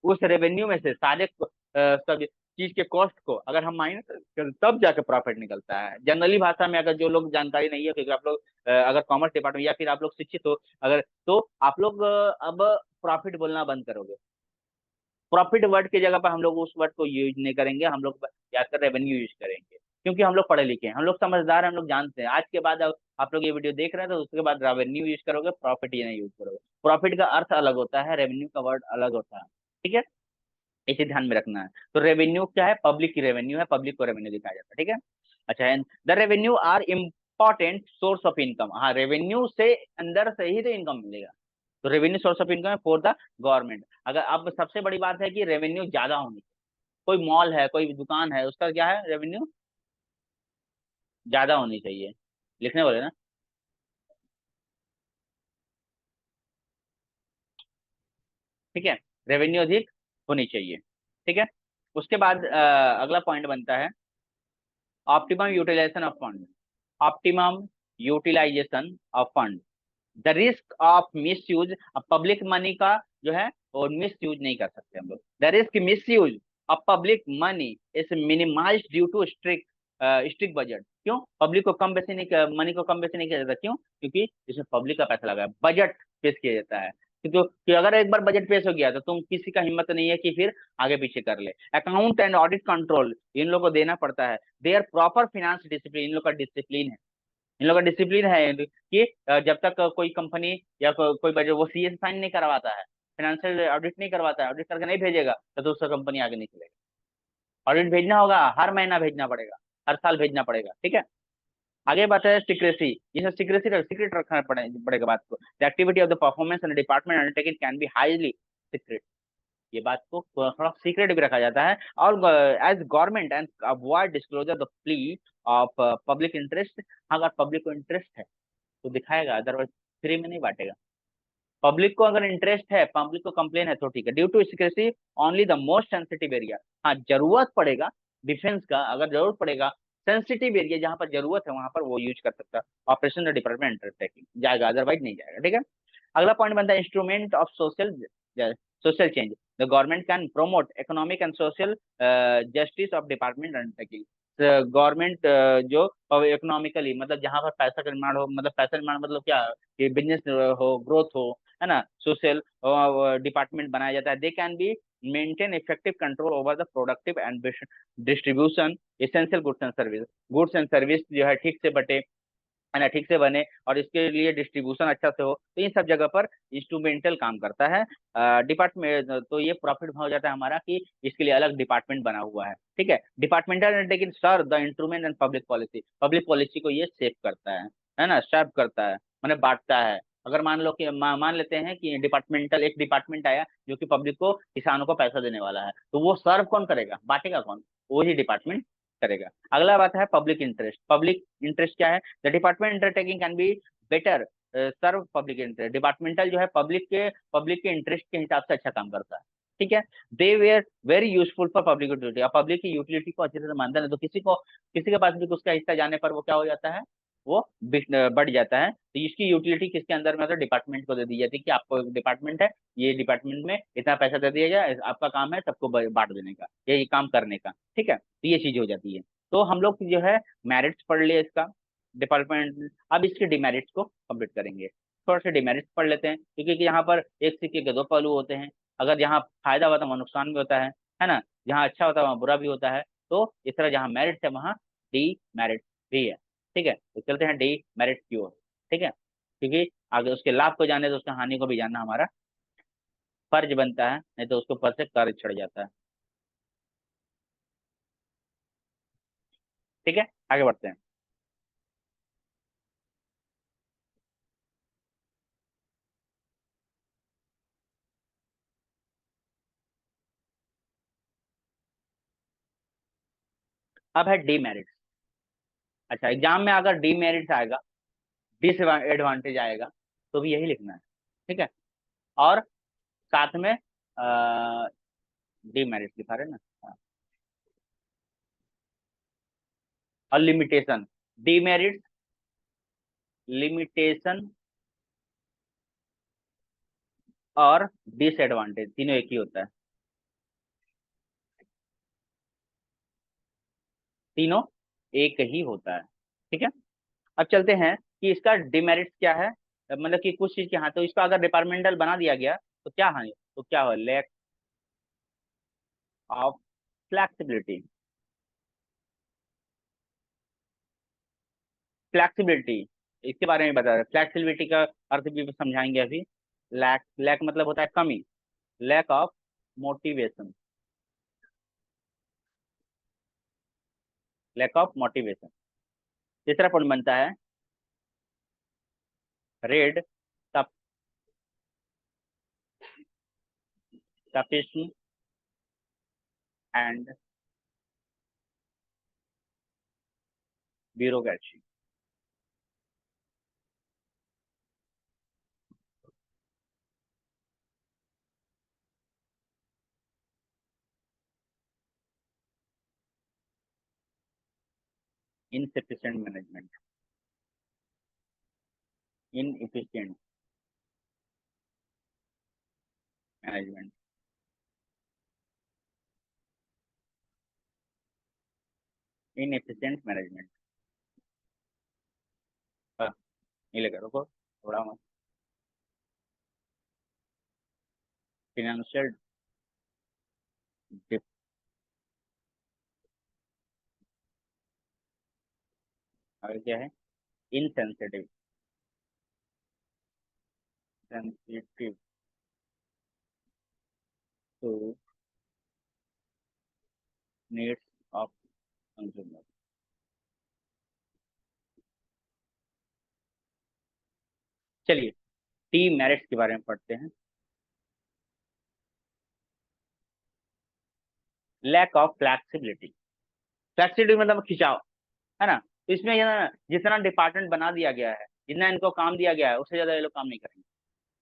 Speaker 1: उस रेवेन्यू में से सारे सब चीज के कॉस्ट को अगर हम माइनस करें तब जाके प्रॉफिट निकलता है। जनरली भाषा में, अगर जो लोग जानकारी नहीं है, क्योंकि आप लोग अगर कॉमर्स डिपार्टमेंट या फिर आप लोग शिक्षित हो अगर, तो आप लोग अब प्रॉफिट बोलना बंद करोगे। प्रॉफिट वर्ड की जगह पर हम लोग उस वर्ड को यूज नहीं करेंगे, हम लोग ज्यादातर रेवेन्यू यूज करेंगे, क्योंकि हम लोग पढ़े लिखे हैं, हम लोग समझदार हैं, हम लोग जानते हैं। आज के बाद अब आप लोग ये वीडियो देख रहे हैं तो उसके बाद रेवेन्यू यूज करोगे, प्रॉफिट ये नहीं यूज करोगे। प्रॉफिट का अर्थ अलग होता है, रेवेन्यू का वर्ड अलग होता है। ठीक है, इसे ध्यान में रखना है। तो रेवेन्यू क्या है, पब्लिक की रेवेन्यू है, पब्लिक को रेवेन्यू दिखाया जाता है। ठीक है। अच्छा, the revenue are important source of income. हाँ, रेवेन्यू से अंदर से ही तो इनकम मिलेगा। तो रेवेन्यू सोर्स ऑफ इनकम है फॉर द गवर्नमेंट। अगर अब सबसे बड़ी बात है कि रेवेन्यू ज्यादा होनी चाहिए। कोई मॉल है, कोई दुकान है, उसका क्या है, रेवेन्यू ज्यादा होनी चाहिए। लिखने वाले ना। ठीक है, रेवेन्यू अधिक होनी चाहिए। ठीक है। उसके बाद अगला पॉइंट बनता है optimum utilization of fund. Optimum utilization of fund, the risk of misuse. अब पब्लिक मनी का जो है वो मिस यूज नहीं कर सकते हम लोग। The risk misuse of public money is minimize due to strict strict budget. क्यों पब्लिक को कम पैसे नहीं, मनी को कम पैसे नहीं किया जाता, क्यों, क्योंकि इसमें पब्लिक का पैसा लगा है, बजट पेश किया जाता है। क्योंकि अगर एक बार बजट पेश हो गया तो तुम किसी का हिम्मत नहीं है कि फिर आगे पीछे कर ले। अकाउंट एंड ऑडिट कंट्रोल इन लोगों को देना पड़ता है। They are proper finance discipline, इन लोग का डिसिप्लिन है, इन लोगों का डिसिप्लिन है कि जब तक कोई कंपनी या कोई बजट वो सीए से साइन नहीं करवाता है, फाइनेंशियल ऑडिट नहीं करवाता है, ऑडिट करके नहीं भेजेगा तो दूसरा कंपनी आगे नहीं चलेगा। ऑडिट भेजना होगा, हर महीना भेजना पड़ेगा, हर साल भेजना पड़ेगा। ठीक है। आगे बात है सिक्रेसी। ये सिक्रेसी सीक्रेट रखना पड़ेगा बात को। The activity of the performance and department undertaking can be highly secret. ये बात को थोड़ा सीक्रेट भी रखा जाता है। और as government and avoid disclosure the plea of public interest. अगर पब्लिक को इंटरेस्ट है तो दिखाएगा, अदरवाइज फ्री में नहीं बांटेगा। पब्लिक को अगर इंटरेस्ट है, पब्लिक को कंप्लेन है तो ठीक है। Due to secrecy only the most sensitive area. हाँ, जरूरत पड़ेगा डिफेंस का, अगर जरूरत पड़ेगा सेंसिटिव एरिया जहां पर जरूरत है वहां पर वो यूज कर सकता है, ऑपरेशन डिपार्टमेंट अंडरटेकिंग जाएगा, अदरवाइज नहीं जाएगा। ठीक है। अगला पॉइंट बनता है instrument of social social change. The government can promote economic and social justice of department undertaking. Government जो इकोनॉमिकली मतलब जहां पर पैसा का निर्माण हो, मतलब पैसा निर्माण मतलब क्या, कि बिजनेस हो, ग्रोथ हो, है ना, सोशल डिपार्टमेंट बनाया जाता है। दे can be maintain effective control over the productive and distribution essential goods and service. Goods and service जो है ठीक से बटे, है ना, ठीक से बने, और इसके लिए डिस्ट्रीब्यूशन अच्छा से हो, तो इन सब जगह पर इंस्ट्रूमेंटल काम करता है। डिपार्टमेंट तो ये प्रॉफिट हो जाता है हमारा कि इसके लिए अलग डिपार्टमेंट बना हुआ है। ठीक है, departmental undertaking serve the instrument and public policy. Public policy को ये सेव करता है ना, सर्व करता है, मैंने बांटता है। अगर मान लो कि मान लेते हैं कि डिपार्टमेंटल एक डिपार्टमेंट आया जो कि पब्लिक को, किसानों को पैसा देने वाला है, तो वो सर्व कौन करेगा, बांटेगा कौन, वही डिपार्टमेंट करेगा। अगला बात है पब्लिक इंटरेस्ट। पब्लिक इंटरेस्ट क्या है? The department undertaking can be better serve public interest. Departmental जो है पब्लिक के इंटरेस्ट के हिसाब से अच्छा काम करता है। ठीक है, they were very useful for public utility. और पब्लिक की यूटिलिटी को अच्छे से मानता है, तो किसी के पास भी उसका हिस्सा जाने पर वो क्या हो जाता है, वो बढ़ जाता है। तो इसकी यूटिलिटी किसके अंदर में आता है, डिपार्टमेंट को दे दी जाती है कि आपको एक डिपार्टमेंट है, ये डिपार्टमेंट में इतना पैसा दे दिया जाए, आपका काम है सबको बांट देने का, ये काम करने का। ठीक है, तो ये चीज हो जाती है। तो हम लोग जो है मेरिट्स पढ़ लिए इसका, डिपार्टमेंट। अब इसके डिमेरिट्स को कंप्लीट करेंगे। थोड़ा सा डिमेरिट्स पढ़ लेते हैं, क्योंकि यहाँ पर एक सिक्के के दो पहलू होते हैं। अगर जहाँ फायदा होता है वहाँ नुकसान भी होता है ना, जहाँ अच्छा होता है वहाँ बुरा भी होता है। तो इस तरह जहाँ मेरिट्स है वहाँ डी मेरिट भी है। ठीक है, तो चलते हैं डी मेरिट की ओर। ठीक है, क्योंकि आगे उसके लाभ को जाने तो उसके हानि को भी जानना हमारा फर्ज बनता है, नहीं तो उसके ऊपर से कार्य चढ़ जाता है। ठीक है, आगे बढ़ते हैं। अब है डी मेरिट। अच्छा, एग्जाम में अगर डी मेरिट आएगा, डिसएडवांटेज आएगा, तो भी यही लिखना है। ठीक है, और साथ में डी मेरिट लिखा रहे ना। हाँ, और लिमिटेशन, डी मेरिट, लिमिटेशन और डिसएडवांटेज तीनों एक ही होता है, तीनों एक ही होता है। ठीक है, अब चलते हैं कि इसका डिमेरिट्स क्या है। मतलब कि कुछ चीज के, हाँ, तो इसका अगर डिपार्टमेंटल बना दिया गया तो क्या है, तो क्या हो, लैक ऑफ फ्लेक्सिबिलिटी। फ्लेक्सिबिलिटी, इसके बारे में बता रहे, फ्लेक्सिबिलिटी का अर्थ भी समझाएंगे अभी। लैक, लैक मतलब होता है कमी, lack of motivation, lack of motivation. तीसरा पॉइंट बनता है red sufficient and bureaucracy. Insufficient management, inefficient management, inefficient management. नहीं लगा, रुको थोड़ा मत। फिनेंशियल डिप, और क्या है, insensitive, sensitive to needs of consumer. चलिए टी मेरिट्स के बारे में पढ़ते हैं। लैक ऑफ फ्लेक्सिबिलिटी, फ्लेक्सिबिलिटी मतलब खिंचाव, है ना। तो इसमें ये ना, जितना डिपार्टमेंट बना दिया गया है, जितना इनको काम दिया गया है, उससे ज्यादा ये लोग काम नहीं करेंगे।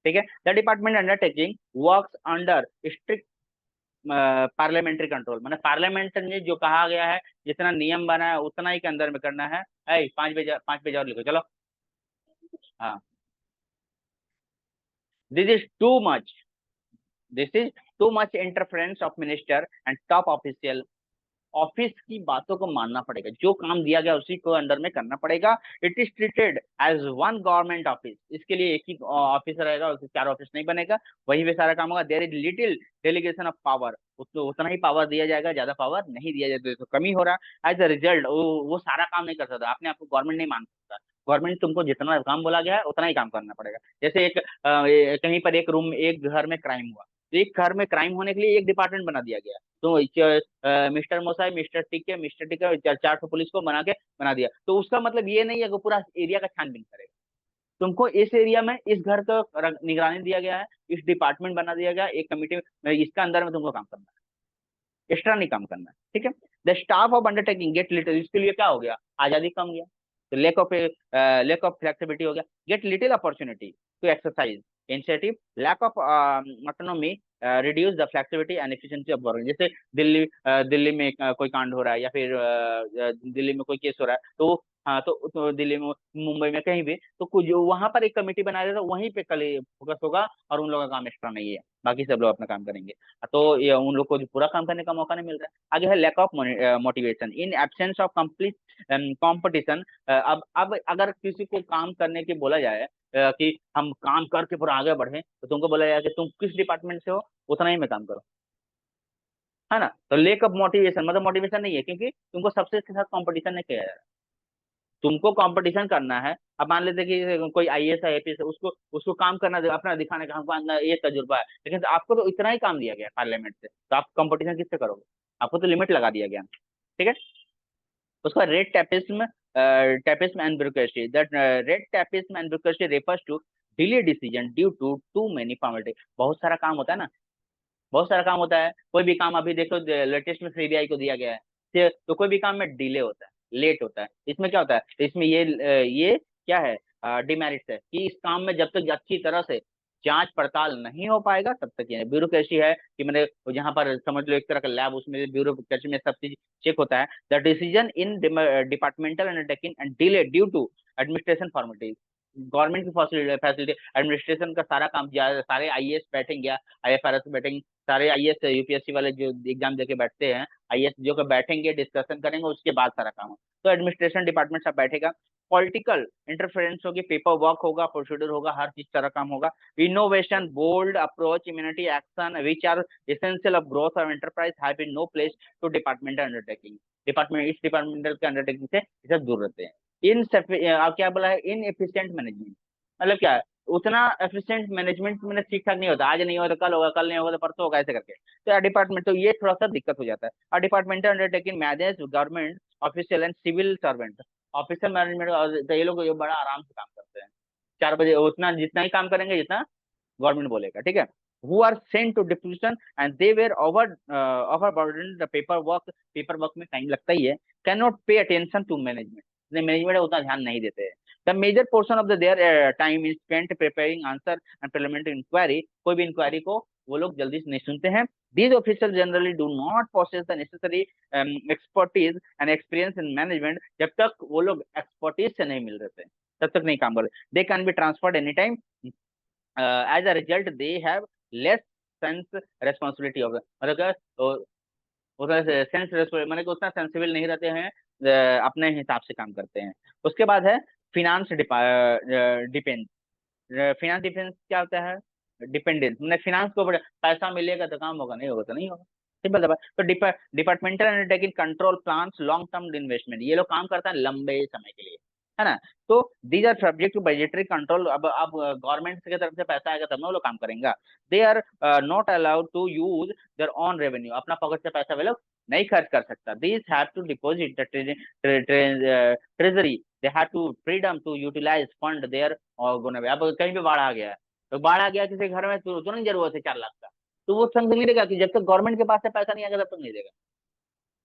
Speaker 1: ठीक है, the department undertaking works under strict parliamentary control, मैंने पार्लियामेंट ने जो कहा गया है, जितना नियम बना है उतना ही के अंदर में करना है। 5 पेज और लिखो चलो। हाँ, this is too much, this is too much interference of minister and top official office की बातों को मानना पड़ेगा, जो काम दिया गया उसी को अंडर में करना पड़ेगा। It is treated as one government office, इसके लिए एक ही ऑफिस रहेगा, उसके चार ऑफिस नहीं बनेगा, वहीं पे सारा काम होगा। There is little delegation of power, उसको उतना ही पावर दिया जाएगा, ज्यादा पावर नहीं दिया जाएगा, तो कमी हो रहा है। एज अ रिजल्ट वो सारा काम नहीं कर सकता, अपने आप को गवर्नमेंट नहीं मान सकता। गवर्नमेंट तुमको जितना काम बोला गया है उतना ही काम करना पड़ेगा। जैसे कहीं पर एक रूम, एक घर में क्राइम हुआ, तो एक घर में क्राइम होने के लिए एक डिपार्टमेंट बना दिया गया। तो मिस्टर मोसाई, मिस्टर टिके, चार ठो पुलिस को बना दिया, तो उसका मतलब ये नहीं है कि पूरा एरिया का छानबीन करेगा। तुमको इस एरिया में इस घर का निगरानी दिया गया है, इस डिपार्टमेंट बना दिया गया, एक कमिटी में, इसका अंदर में तुमको काम करना है, एक्स्ट्रा नहीं काम करना है, ठीक है। The staff of undertaking get little, इसके लिए क्या हो गया, आजादी कम गया, तो लेक ऑफ फ्लेक्सिबिलिटी हो गया। Get little opportunity to exercise initiative, lack of autonomy reduce the flexibility and efficiency of government. जैसे दिल्ली में कोई कांड हो रहा है, या फिर दिल्ली में कोई केस हो रहा है, तो हाँ, तो दिल्ली में, मुंबई में, कहीं भी, तो कुछ वहां पर एक कमेटी बना देता, वहीं पे कल फोकस होगा, और उन लोगों का काम एक्स्ट्रा नहीं है, बाकी सब लोग अपना काम करेंगे। तो ये उन लोग को जो पूरा काम करने का मौका नहीं मिल रहा है। आगे है lack of motivation in absence of complete competition. अब अगर किसी को काम करने की बोला जाए, कि हम काम करके पूरा आगे बढ़े, तो तुमको बोला जाए कि तुम किस डिपार्टमेंट से हो, उतना ही में काम करो, है ना। तो लेक ऑफ मोटिवेशन मतलब मोटिवेशन नहीं है, क्योंकि तुमको सबसे के साथ कंपटीशन नहीं किया जा रहा। तुमको कंपटीशन करना है। अब मान लेते कि कोई आईएएस है, आईपीएस है, उसको उसको काम करना अपना दिखाने का, हमको अंदर ये तजुर्बा है, लेकिन तो आपको तो इतना ही काम दिया गया पार्लियामेंट से, तो आप कंपटीशन किससे करोगे, आपको तो लिमिट लगा दिया गया, ठीक है। उसका red tapism and bureaucracy, that red tapism and bureaucracy refers to delay decision due to too many formality. बहुत सारा काम होता है ना, बहुत सारा काम होता है, कोई भी काम अभी देखो लेटेस्ट में सीबीआई को दिया गया है, तो कोई भी काम में डिले होता है, लेट होता है। इसमें क्या होता है, तो इसमें ये क्या है, डिमेरिट्स है, कि इस काम में जब तक अच्छी तरह से जांच पड़ताल नहीं हो पाएगा तब तक ये ब्यूरोक्रेसी है, कि मैंने जहां पर समझ लो एक तरह का लैब, उसमें ब्यूरोक्रेसी में सब चीज चेक होता है। The decision in departmental undertaking and delay due to administration formality, government की फैसिलिटी एडमिनिस्ट्रेशन का सारा काम, सारे आईएएस बैठेंगे, आईएफआरएस बैठेंगे, सारे आईएएस यूपीएससी वाले जो एग्जाम देके बैठते हैं, आईएएस जो के बैठेंगे, डिस्कशन करेंगे, उसके बाद सारा काम हो। तो एडमिनिस्ट्रेशन डिपार्टमेंट सब बैठेगा, पॉलिटिकल इंटरफेरेंस होगी, पेपर वर्क होगा, प्रोसीड्यूर होगा, हर चीज सारा काम होगा। Innovation, bold approach, immunity action which are essential of growth of enterprise have been no place to departmental undertaking. इस डिपार्टमेंटल के अंडरटेकिंग से इसे दूर रहते हैं। क्या बोला है, इन एफिशिएंट मैनेजमेंट, मतलब क्या है, उतना एफिशिएंट मैनेजमेंट मैंने ठीक ठाक नहीं होता, आज नहीं होगा तो कल होगा, कल नहीं होगा तो परसों होगा, ऐसे करके, तो डिपार्टमेंट, तो ये थोड़ा सा दिक्कत हो जाता है। और departmental undertaking manage government official and civil servant, official management, तो ये लोग ये बड़ा आराम से काम करते हैं, 4 बजे उतना जितना ही काम करेंगे जितना गवर्नमेंट बोलेगा, ठीक है। Who are sent to diffusion and they were overburden the paper work में टाइम लगता ही है, can not pay attention to management, management उतना ध्यान नहीं देते हैं। The major portion of the their time is spent preparing answer and parliamentary inquiry, कोई भी इंक्वायरी को वो लोग जल्दी से नहीं सुनते हैं। These officers generally do not possess the necessary expertise and experience in management, जब तक वो लोग एक्सपर्टीज से नहीं मिल रहे थे तब तक नहीं काम कर रहे। They can be transferred any time, as a result they have less sense responsibility of, मतलब उतना सेंस मतलब कि उतना सेंसिबल नहीं रहते हैं, अपने हिसाब से काम करते हैं। उसके बाद है फिनांस डिपेंड, फिनांस डिपेंस क्या होता है, डिपेंडेंस, मैंने फिनांस को पैसा मिलेगा तो काम होगा, नहीं होगा तो नहीं होगा, सिंपल सा। तो departmental undertaking control plans long term investment, ये लोग काम करता है लंबे समय के लिए, है ना। तो these are subject to budgetary control, अब गवर्नमेंट की तरफ से पैसा आएगा तब ना वो लोग काम करेंगे। They are not allowed to use their own revenue, अपना पॉकेट से पैसा वे लोग नहीं खर्च कर सकता। These have to deposit treasury, they have to freedom to utilize fund their organise. अब कहीं पे बाढ़ आ गया है, तो बाढ़ आ गया किसी घर में, तो तुरंत जरूरत है 4 लाख का, तो वो संग नहीं देगा, कि जब तक गवर्नमेंट के पास से पैसा नहीं आएगा तब तक नहीं देगा,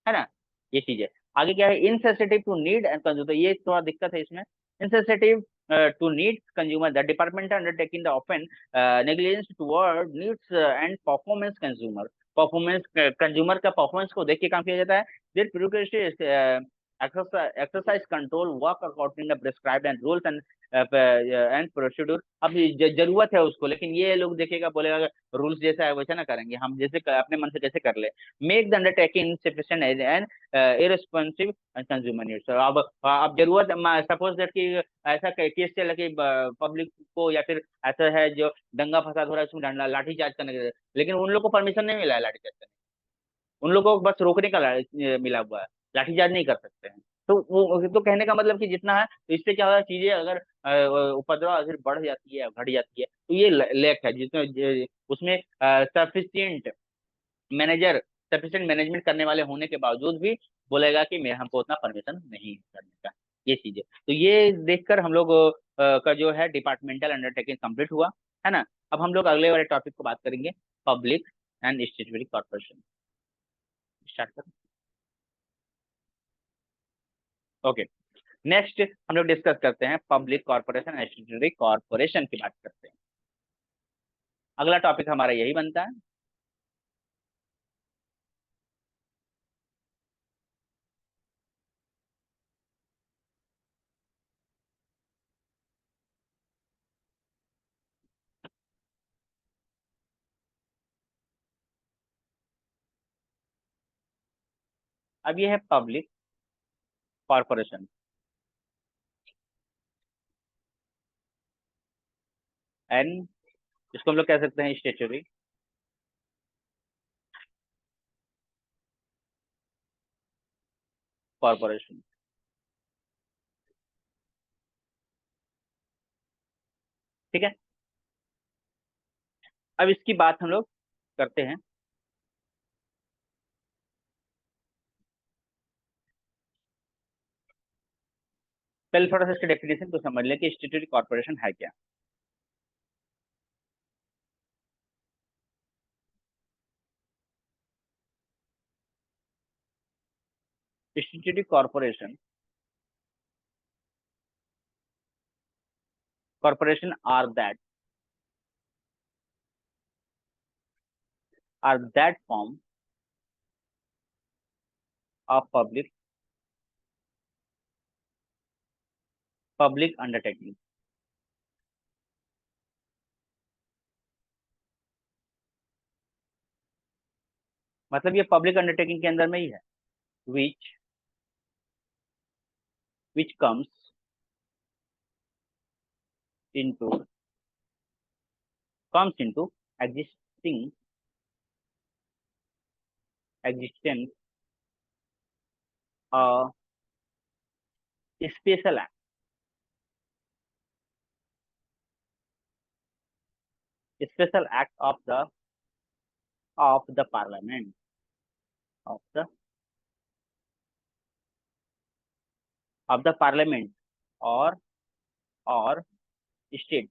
Speaker 1: है ना। ये चीज है। आगे क्या है, insensitive to need and consumer, तो ये थोड़ा दिक्कत है इसमें। Insensitive to need consumer, the department undertaking the often negligence toward needs and performance consumer, performance consumer का परफॉर्मेंस को देख के काम किया जाता है। This bureaucracy exercise control work according to prescribed and rules and and procedure. अब जरूरत है उसको, लेकिन ये लोग देखेगा, बोलेगा रूल्स जैसा है वैसा ना करेंगे, हम जैसे अपने मन से कैसे कर ले। Make the undertaking sufficient and irresponsive consumer needs. अब जरूरत, सपोज दैट कि ऐसा केस चला कि पब्लिक को, या फिर ऐसा है जो दंगा फसाद हो रहा है उसमें डंडा लाठीचार्ज करने के लिए, लेकिन उन लोग को परमिशन नहीं मिला है लाठीचार्ज करने। उन लोगों को बस रोकने का मिला हुआ है, लाठीचार्ज नहीं कर सकते हैं। तो वो तो कहने का मतलब कि जितना है, तो इससे क्या होगा, चीजें अगर उपद्रव अगर बढ़ जाती है, घट जाती है, तो ये लैक है जिसमें उसमें सफिशियंट मैनेजर, सफिशियंट मैनेजमेंट करने वाले होने के बावजूद भी बोलेगा कि मैं, हमको उतना परमिशन नहीं है करने का, ये चीजें। तो ये देखकर हम लोग का जो है डिपार्टमेंटल अंडरटेकिंग कंप्लीट हुआ, है ना। अब हम लोग अगले वाले टॉपिक को बात करेंगे, public and statutory corporation. Start करें। ओके, नेक्स्ट हम लोग डिस्कस करते हैं public corporation and statutory corporation की बात करते हैं। अगला टॉपिक हमारा यही बनता है। अब ये है पब्लिक कॉर्पोरेशन, एंड इसको हम लोग कह सकते हैं स्टेचुटरी कॉर्पोरेशन। ठीक है, अब इसकी बात हम लोग करते हैं। पहले थोड़ा सा इसके डेफिनेशन को समझ लें कि स्टेटरी कॉर्पोरेशन है क्या। Statutory corporation, corporation are that form of public undertaking. मतलब ये पब्लिक अंडरटेकिंग के अंदर में ही है, which which into comes into existing existence special act, special act of the parliament, of the parliament, और स्टेट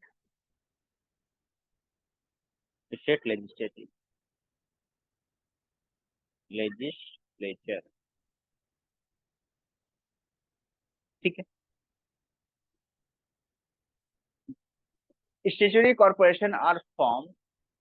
Speaker 1: स्टेट लेजिस्लेचर। ठीक है, statutory corporation are form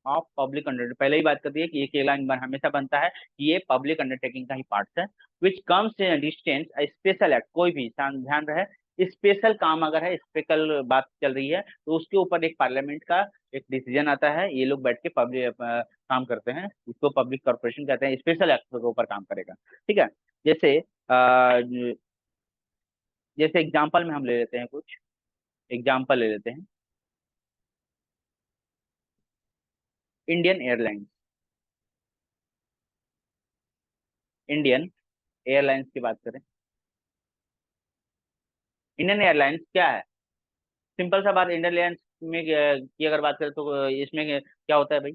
Speaker 1: of public under, पहले ही बात करती है कि एक लाइन बार हमेशा बनता है कि ये पब्लिक अंडरटेकिंग का ही पार्ट है। Which comes in distance special act, कोई भी ध्यान रहे, स्पेशल काम अगर है, स्पेशल बात चल रही है, तो उसके ऊपर एक पार्लियामेंट का एक डिसीजन आता है, ये लोग बैठ के पब्लिक काम करते हैं, उसको पब्लिक कॉर्पोरेशन कहते हैं, स्पेशल एक्ट के ऊपर काम करेगा। ठीक है, जैसे जैसे एग्जाम्पल में हम ले लेते हैं, कुछ एग्जाम्पल ले लेते हैं। इंडियन एयरलाइंस, इंडियन एयरलाइंस की बात करें, इंडियन एयरलाइंस क्या है, सिंपल सा बात, इंडियन एयरलाइंस में की अगर बात करें तो इसमें क्या होता है भाई,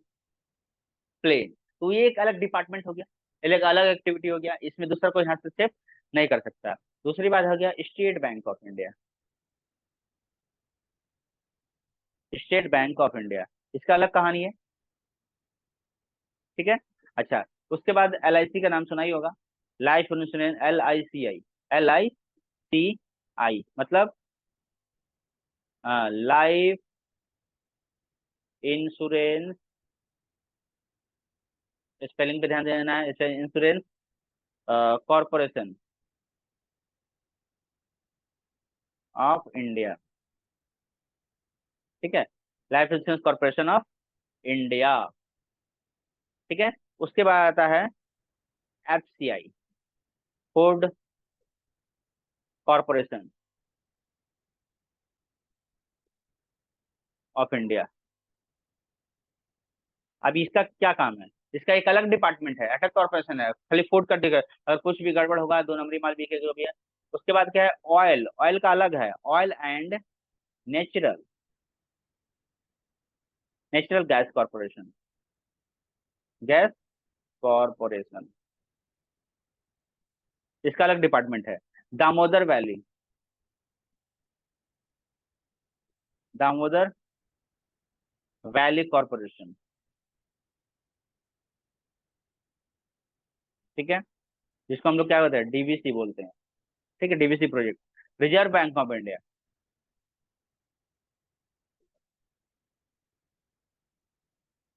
Speaker 1: प्लेन। तो ये एक अलग डिपार्टमेंट हो गया, एक अलग एक्टिविटी हो गया, इसमें दूसरा कोई हस्तक्षेप नहीं कर सकता। दूसरी बात हो गया state bank of India, state bank of India, इसका अलग कहानी है। ठीक है, अच्छा, उसके बाद LIC का नाम सुना ही होगा, लाइफ इंश्योरेंस, LICI, LICI मतलब लाइफ इंश्योरेंस, स्पेलिंग पे ध्यान देना है, इसे इंश्योरेंस कॉर्पोरेशन ऑफ इंडिया। ठीक है, life insurance corporation of India. ठीक है, उसके बाद आता है FCI, food corporation of India. अभी इसका क्या काम है? इसका एक अलग डिपार्टमेंट है, अटक कॉर्पोरेशन है, खाली फूड का अगर कुछ भी गड़बड़ होगा, 2 नंबरी माल बिकेगा जो भी है। उसके बाद क्या है? ऑयल, ऑयल का अलग है, oil and natural, natural gas corporation, gas corporation, इसका अलग डिपार्टमेंट है। Damodar valley, Damodar valley corporation. ठीक है, जिसको हम लोग क्या बोलते हैं, डीवीसी बोलते हैं। ठीक है, DVC project. Reserve bank of India,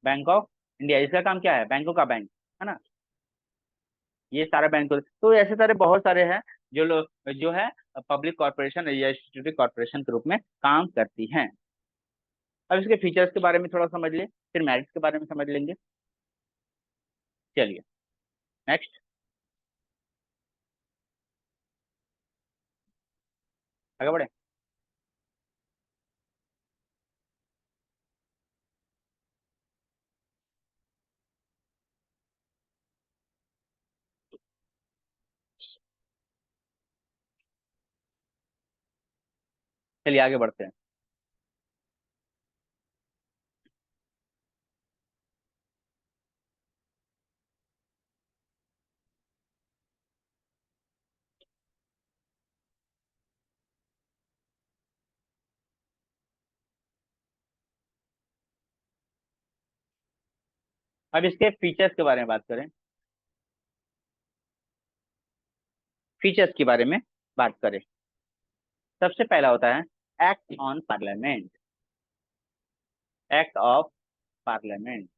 Speaker 1: bank of India, इसका काम क्या है? बैंकों का बैंक, है ना। ये सारा बैंक तो ऐसे सारे बहुत सारे हैं जो लोग जो है पब्लिक कॉर्पोरेशन या स्टैट्यूटरी कॉर्पोरेशन के रूप में काम करती हैं। अब इसके फीचर्स के बारे में थोड़ा समझ ले, फिर मेरिट्स के बारे में समझ लेंगे। चलिए नेक्स्ट, आगे बढ़े। चलिए आगे बढ़ते हैं। अब इसके फीचर्स के बारे में बात करें, फीचर्स के बारे में बात करें। सबसे पहला होता है act on parliament, act of parliament.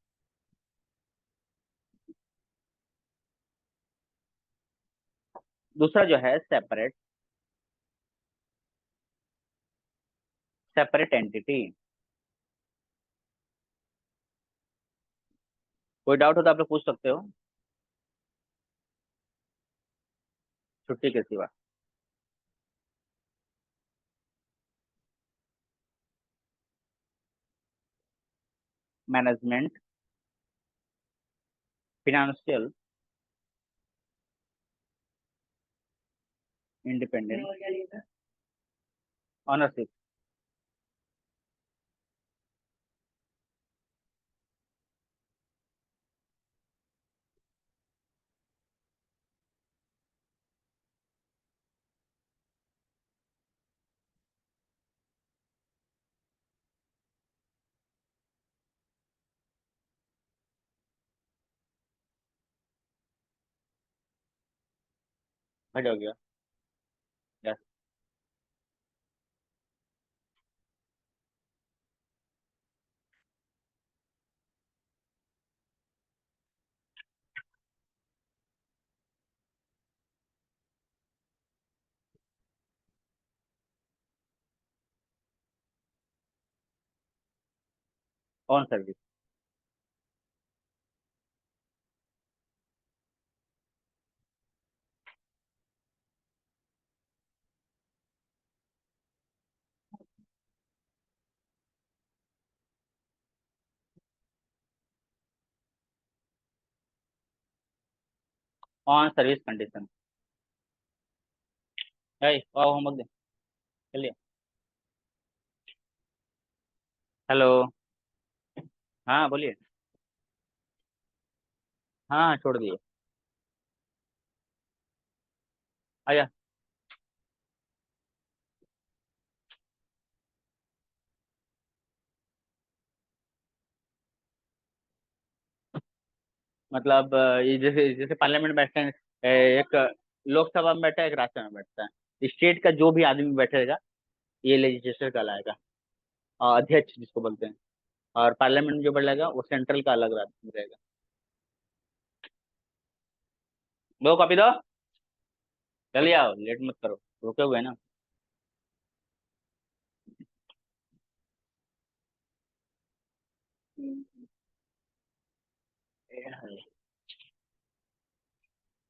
Speaker 1: दूसरा जो है सेपरेट, सेपरेट एंटिटी। कोई डाउट हो तो आप लोग पूछ सकते हो, छुट्टी के सिवा। Management, financial independence, ownership. हट हो गया, yes. On service, on service condition. है आओ होमवर्क दे। चलिए, हेलो। हाँ बोलिए। हाँ हाँ, छोड़ दिए। आया, मतलब ये जैसे जैसे पार्लियामेंट में बैठते हैं, एक लोकसभा में बैठा है, एक राज्यसभा में बैठता है। स्टेट का जो भी आदमी बैठेगा ये लेजिस्लेचर कहलाएगा, अध्यक्ष जिसको बोलते हैं। और पार्लियामेंट में जो बैठेगा वो सेंट्रल का अलग रहेगा। दो कॉपी दो, चलिए आओ, लेट मत करो, रुके हुए हैं ना।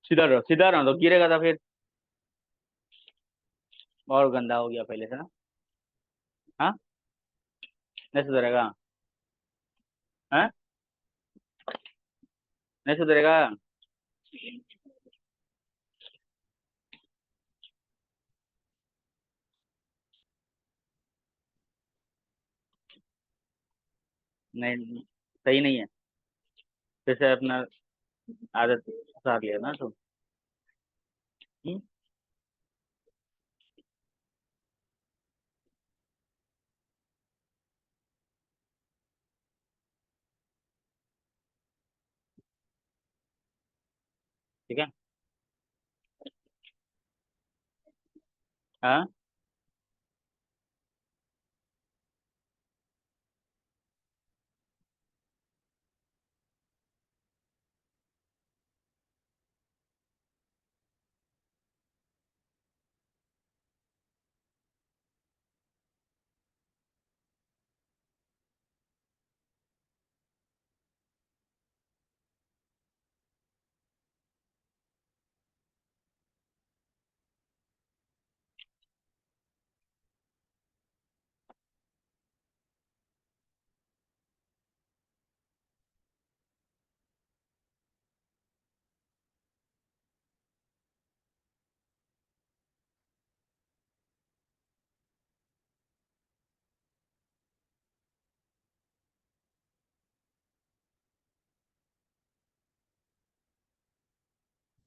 Speaker 1: सीधा रहो तो गिरेगा तो फिर और गंदा हो गया पहले से ना। हाँ, नहीं सुधरेगा। हाँ, नहीं सुधरेगा। नहीं, सही नहीं है। फिर से अपना आदत सुधार लिया ना तुम। हम्म, ठीक है। हाँ,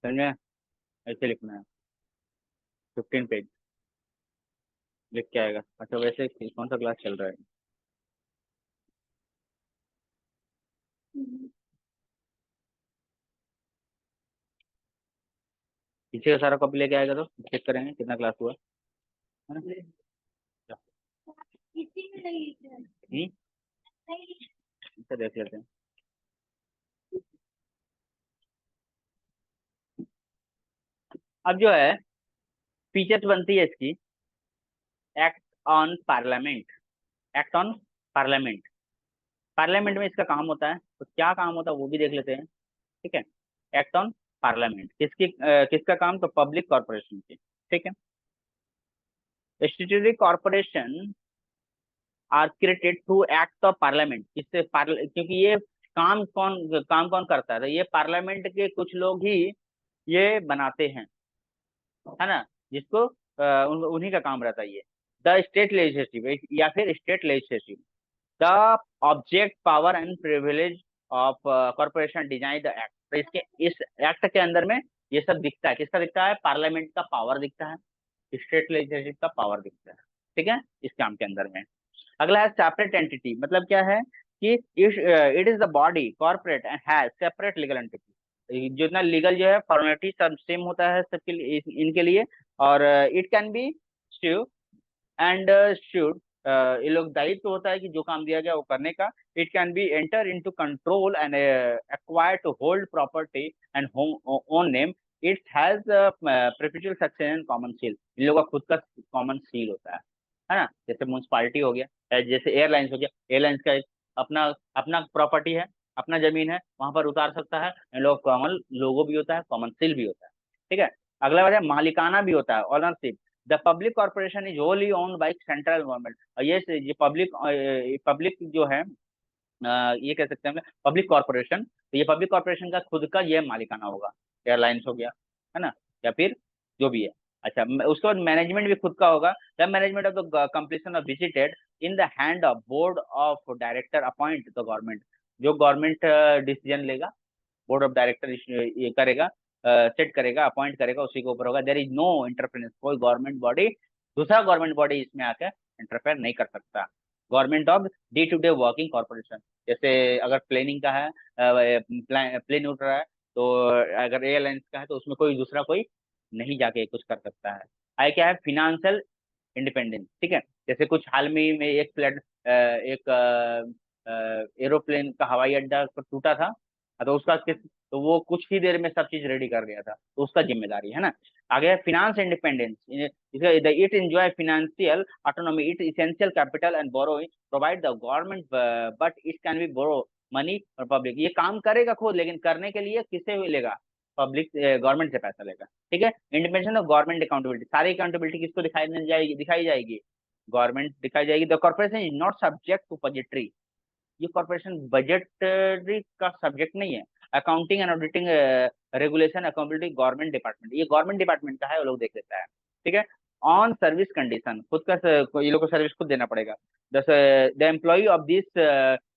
Speaker 1: समझे। ऐसे लिखना है। 15 पेज लिख के आएगा। अच्छा, वैसे कौन सा क्लास चल रहा है? पीछे का सारा कॉपी लेके आएगा तो चेक करेंगे कितना क्लास हुआ, है ना। हम्म, अच्छा, देख लेते हैं। अब जो है फीचर्स बनती है इसकी। Act on parliament. Act on parliament. Parliament में इसका काम होता है, तो क्या काम होता है वो भी देख लेते हैं। ठीक है। एक्ट ऑन पार्लियामेंट किसका काम, तो पब्लिक कॉर्पोरेशन की। ठीक है। Statutory corporation are created through act of parliament. क्योंकि ये काम कौन करता है, तो ये पार्लियामेंट के कुछ लोग ही ये बनाते हैं, है ना। जिसको उन्हीं का काम रहता है ये। द स्टेट लेजिस्लेटिव या फिर state legislative, the object power and privilege of corporation design the act. तो इसके इस एक्ट के अंदर में ये सब दिखता है, किसका दिखता है, पार्लियामेंट का पावर दिखता है, स्टेट लेजिस्लेटिव का पावर दिखता है। ठीक है, इस काम के अंदर में। अगला है सेपरेट एंटिटी। मतलब क्या है कि it is the body corporate and has separate legal entity. जितना लीगल जो है फॉर्मेलिटी सब सेम होता है सबके लिए, इनके लिए। और it can B and should, ये लोग दायित्व होता है कि जो काम दिया गया वो करने का। It can be enter into control and acquire to hold property and own name. It has perpetual succession and common seal. इन लोगों का खुद का कॉमन सील होता है ना। जैसे म्यूनसिपालिटी हो गया, जैसे एयरलाइंस हो गया, एयरलाइंस का एक अपना अपना प्रॉपर्टी है, अपना जमीन है, वहां पर उतार सकता है। इन लोग कॉमन लोगो भी होता है, कॉमन सील भी होता है। ठीक है। अगला बात है मालिकाना भी होता है, ownership. The public corporation is wholly owned by central government. और ये पब्लिक पब्लिक जो है, ये कह सकते हैं पब्लिक कॉर्पोरेशन। तो ये पब्लिक कॉर्पोरेशन का खुद का ये मालिकाना होगा। एयरलाइंस हो गया, है ना, या फिर जो भी है। अच्छा, उसके बाद मैनेजमेंट भी खुद का होगा। The management of the completion of visited in the hand of board of director appoint the government. जो गवर्नमेंट डिसीजन लेगा, बोर्ड ऑफ डायरेक्टर ये करेगा, सेट करेगा, अपॉइंट करेगा, उसी के ऊपर होगा। There is no interference. कोई गवर्नमेंट बॉडी, दूसरा गवर्नमेंट बॉडी इसमें आकर इंटरफेयर नहीं कर सकता। Government of day to day working corporation. जैसे अगर प्लेनिंग का है, प्लेन उड़ रहा है, तो अगर एयरलाइंस का है तो उसमें कोई दूसरा कोई नहीं जाके कुछ कर सकता है। आए क्या है, फिनेंशियल इंडिपेंडेंस। ठीक है। जैसे कुछ हाल में एक फ्लड, एक एरोप्लेन का हवाई अड्डा टूटा था, तो उसका किस, तो वो कुछ ही देर में सब चीज रेडी कर दिया था, तो उसका जिम्मेदारी है ना। आगे finance independence. It enjoy financial autonomy, it essential capital and borrowing provide the government, but it can be borrow money और पब्लिक, ये काम करेगा खुद, लेकिन करने के लिए किससे लेगा? पब्लिक, गवर्नमेंट से पैसा लेगा। ठीक है। इंडिपेंडेंस ऑफ गवर्नमेंट अकाउंटेबिलिटी, सारी अकाउंटेबिलिटी किसको दिखाई जाएगी? गवर्नमेंट दिखाई जाएगी। The corporation is not subject to budgetary, ये कॉर्पोरेशन बजटरी का सब्जेक्ट नहीं है। Accounting and auditing regulation accountability government department, ये गवर्नमेंट डिपार्टमेंट का है, वो लोग देख लेता है। ठीक है। ऑन सर्विस कंडीशन, खुद का ये लोग को सर्विस खुद देना पड़ेगा। The employ of this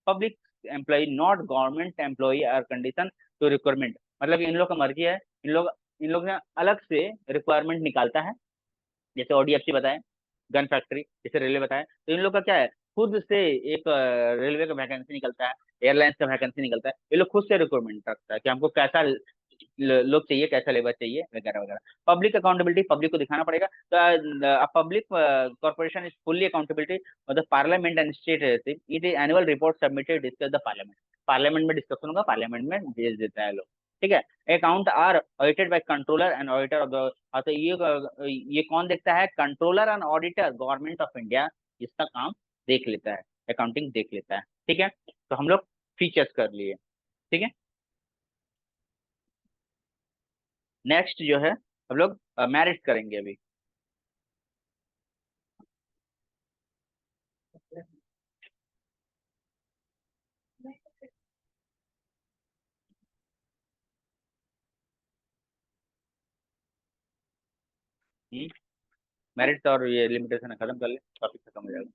Speaker 1: public employ not government employ are condition to requirement, मतलब इन लोग का मर्जी है। इन लोग ने अलग से रिक्वायरमेंट निकालता है, जैसे ओडीएफसी बताए, गन फैक्ट्री, जैसे रेलवे बताए, तो इन लोग का क्या है, खुद से एक रेलवे का वैकेंसी निकलता है, एयरलाइंस का वैकेंसी निकलता है, ये लोग खुद से रिक्रूटमेंट रखता है कि हमको कैसा लोग चाहिए, कैसा लेबर चाहिए, वगैरह वगैरह। पब्लिक अकाउंटेबिलिटी, पब्लिक को दिखाना पड़ेगा। तो public corporation is fully accountability और the parliament and state it is annual report submitted discuss the parliament, parliament में डिस्कशन होगा, पार्लियामेंट में भेज देता है लोग। ठीक है। Account are audited by controller and auditor of the, तो ये कौन देखता है? Controller and auditor government of India इसका काम देख लेता है, अकाउंटिंग देख लेता है। ठीक है। तो हम लोग फीचर्स कर लिए। ठीक है। नेक्स्ट जो है हम लोग मैरिट करेंगे अभी। मेरिट और ये लिमिटेशन खत्म कर ले, टॉपिक खत्म हो जाएगा।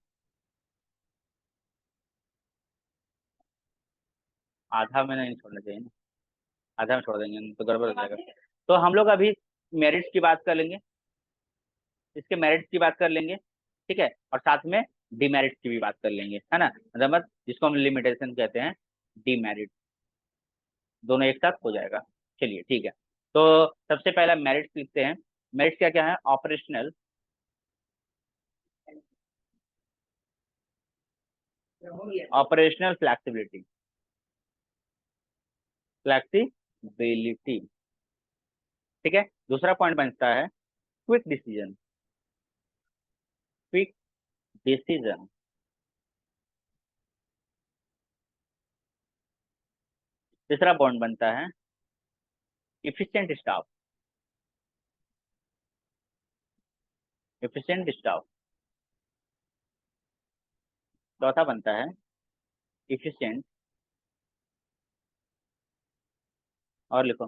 Speaker 1: आधा में नहीं छोड़ना चाहिए ना, आधा में छोड़ देंगे नहीं तो गड़बड़ हो जाएगा। तो हम लोग अभी मेरिट्स की बात कर लेंगे, इसके मेरिट्स की बात कर लेंगे। ठीक है। और साथ में डीमेरिट्स की भी बात कर लेंगे, है ना, मतलब जिसको हम लिमिटेशन कहते हैं, डीमेरिट, दोनों एक साथ हो जाएगा। चलिए ठीक है। तो सबसे पहला मेरिट्स लिखते हैं। मेरिट्स क्या क्या है? Operational, operational flexibility, flexibility. ठीक है। दूसरा पॉइंट बनता है क्विक डिसीजन, क्विक डिसीजन। तीसरा पॉइंट बनता है इफिशिएंट स्टाफ, इफिशिएंट स्टाफ। चौथा बनता है इफिशिएंट, और लिखो,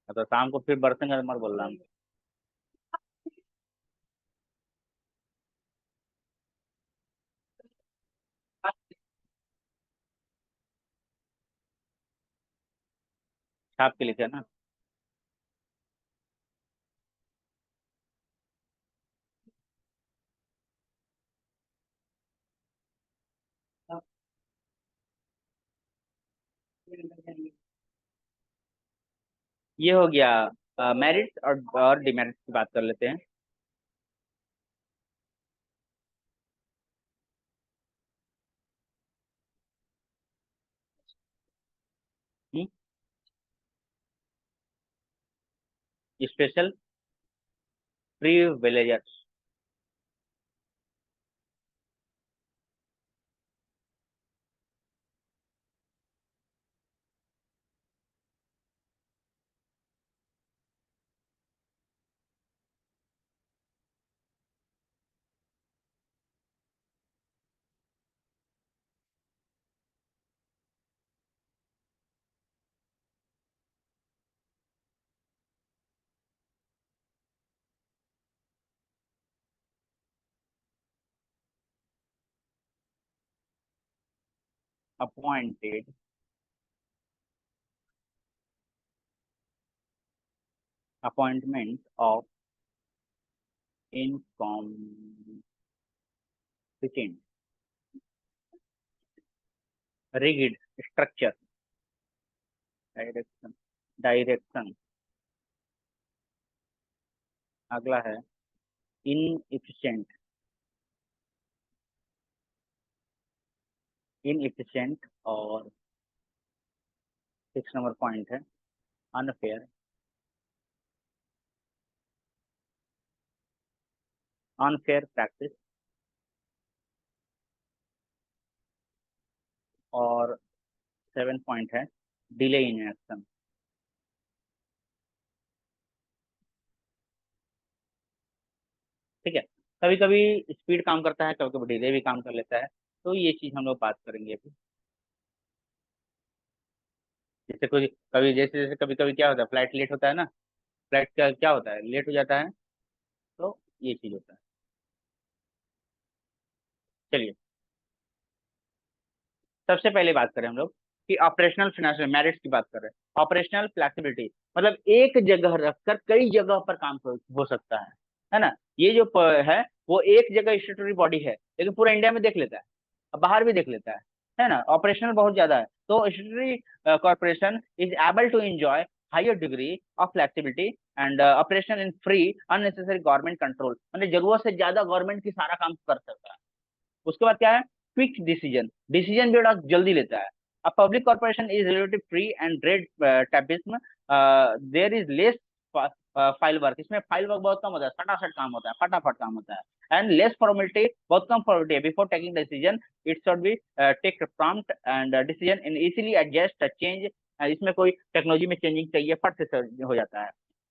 Speaker 1: तो शाम को फिर बर्तन का मत बोल रहा हूँ। छाप के लिखे ना। ये हो गया मेरिट और डिमेरिट की बात कर लेते हैं। Special privileges, appointed, appointment of incompetent, rigid structure, direction, direction. अगला है इनएफिशिएंट, इनएफिशिएंट और 6 नंबर पॉइंट है अनफेयर, अनफेयर प्रैक्टिस, और 7 पॉइंट है डिले इन एक्शन। ठीक है, कभी कभी स्पीड काम करता है, कभी कभी डिले भी काम कर लेता है, तो ये चीज हम लोग बात करेंगे अभी। जैसे कोई कभी जैसे जैसे कभी कभी क्या होता है, फ्लाइट लेट होता है ना, फ्लाइट का क्या होता है, लेट हो जाता है, तो ये चीज होता है। चलिए, सबसे पहले बात करें हम लोग कि ऑपरेशनल फाइनेंशियल मेरिट्स की बात कर रहे हैं। ऑपरेशनल फ्लेक्सिबिलिटी मतलब एक जगह रखकर कई जगह पर काम हो सकता है ना। ये जो है वो एक जगह स्टेटरी बॉडी है, लेकिन पूरा इंडिया में देख लेता है, अब बाहर भी देख लेता है ना। ऑपरेशनल बहुत ज्यादा है, तो statutory corporation is able to enjoy higher degree of flexibility and operation in free unnecessary government control, मतलब जरूरत से ज्यादा गवर्नमेंट की सारा काम कर सकता है। उसके बाद क्या है, क्विक डिसीजन, डिसीजन भी बड़ा जल्दी लेता है। A public corporation is relative free and red tapism, there is less file work, इसमें फाइल वर्क बहुत कम होता है, फटाफट काम होता है, फटाफट काम होता है। एंड लेस फॉर्मेलिटी, बहुत कम फॉर्मेलिटी है। Before taking decision it should be take prompt and decision in easily adjust change, इसमें कोई टेक्नोलॉजी में चेंजिंग चाहिए फट से हो जाता है।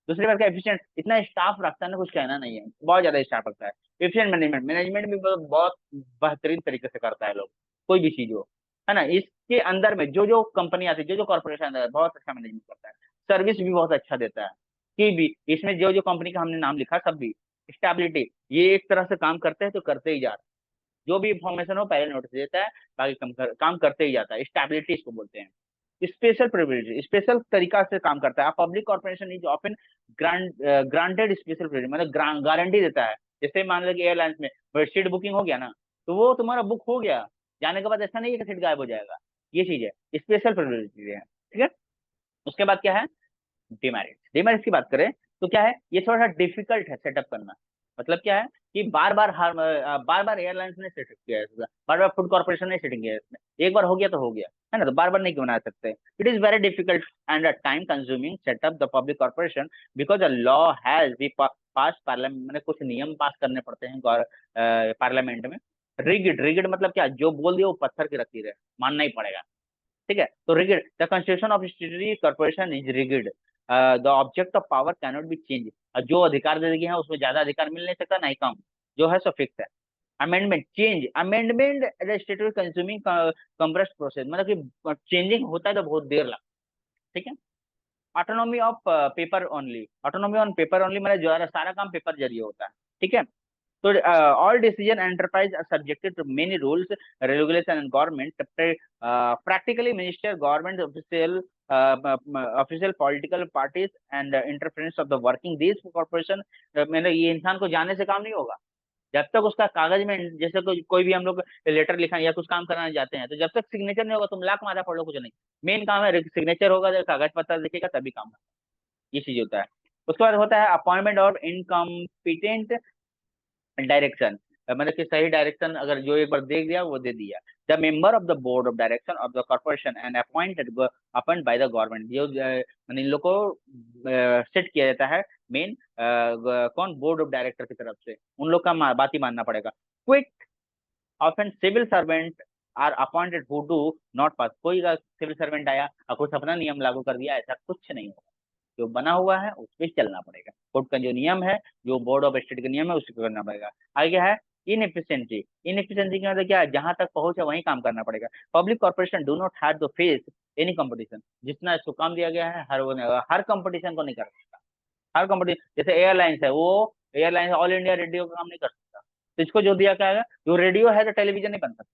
Speaker 1: दूसरी बात क्या, एफिशिएंट, इतना स्टाफ रखता है ना, कुछ कहना नहीं है, बहुत ज्यादा स्टाफ रखता है। एफिशिएंट मैनेजमेंट, मैनेजमेंट भी बहुत बेहतरीन तरीके से करता है लोग, कोई भी चीज हो, है ना। इसके अंदर में जो जो कंपनी आती है, जो जो कॉर्पोरेशन है, बहुत अच्छा मैनेजमेंट करता है। सर्विस भी बहुत अच्छा देता है, कि भी इसमें जो जो कंपनी का हमने नाम लिखा सब भी। स्टेबिलिटी, ये एक तरह से काम करते हैं तो करते ही जा रहे हैं, जो भी इंफॉर्मेशन हो पहले नोटिस देता है, बाकी काम करते ही जाता है, स्टेबिलिटी इसको बोलते हैं। स्पेशल प्रिविलेज, स्पेशल तरीका से काम करता है। Public corporation is often granted special privilege, मतलब गारंटी देता है। जैसे मान लो कि एयरलाइंस में सीट बुकिंग हो गया ना, तो वो तुम्हारा बुक हो गया, जाने के बाद ऐसा नहीं है कि सीट गायब हो जाएगा। ये चीज है, स्पेशल प्रिविलेज चीजें हैं। ठीक है, उसके बाद क्या है, डिमेरिट्स, डिमेरिट्स की बात करें तो क्या है, ये थोड़ा सा डिफिकल्ट है सेटअप करना। मतलब क्या है कि बार बार एयरलाइंस ने सेटअप किया है इसका, बार बार फूड कॉर्पोरेशन ने सेटिंग किया है इसमें, एक बार हो गया तो हो गया, है ना, तो बार बार नहीं बना सकते। It is very difficult and time consuming setup the public corporation, because the law has B pass parliament, मैंने कुछ नियम पास करने पड़ते हैं पार्लियामेंट में। रिगिड, रिगिड मतलब क्या, जो बोल दिया वो पत्थर की रखी रहे, मानना ही पड़ेगा। ठीक है, तो rigid, the constitution of स्टेटरी corporation is rigid, the object of power cannot be change, जो अधिकार दे दिए हैं उसमें ज्यादा अधिकार मिल नहीं सकता, नहीं कम, जो है सो फिक्स है। Amendment, change amendment स्टेटरी consuming compressed process, मतलब कि चेंजिंग होता है तो बहुत देर लगता है। ठीक है, autonomy of paper only, autonomy on paper only, मतलब जो है सारा काम पेपर जरिए होता है। ठीक है, so all decision enterprise are subjected to many rules, regulation, and government. Practically, minister, government official, official political parties, and interference of the working these corporation. मैंने ये इंसान को जाने से काम नहीं होगा, जब तक उसका कागज में, जैसे कोई भी हम लोग लेटर लिखा या कुछ काम कराने जाते हैं, तो जब तक सिग्नेचर नहीं होगा, तुम लाख मारा पढ़ लो, कुछ नहीं। मेन काम है सिग्नेचर होगा, जब कागज पत्र दिखेगा तभी काम होगा। ये चीज होता है। उसके बाद होता है अपॉइंटमेंट और इनकम्पिटेंट डायरेक्शन, मतलब कि सही डायरेक्शन अगर जो एक बार देख दिया वो दे दिया। The member of the board of direction of the corporation and appoint by the government, जो मतलब इन लोग को सेट किया जाता है, मेन कौन, बोर्ड ऑफ डायरेक्टर की तरफ से, उन लोग का बात ही मानना पड़ेगा। Quick offence, civil servant are appointed who do not pass, कोई सिविल सर्वेंट आया और कुछ अपना नियम लागू कर दिया, ऐसा कुछ नहीं होगा, जो बना हुआ है उस पर चलना पड़ेगा। कोर्ट का जो नियम है, जो बोर्ड ऑफ स्टेट का नियम है, उसको करना पड़ेगा। आगे क्या है, इनएफिशिएंसी, इनएफिशिएंसी का मतलब क्या है, जहां तक पहुंच है वहीं काम करना पड़ेगा। Public corporation do not have to face any competition, जितना इसको काम दिया गया है हर कंपटीशन को नहीं कर सकता। हर कंपटीशन, जैसे एयरलाइंस है, वो एयरलाइंस ऑल इंडिया रेडियो का काम नहीं कर सकता, तो इसको जो दिया क्या है, जो रेडियो है तो टेलीविजन नहीं बन सकता,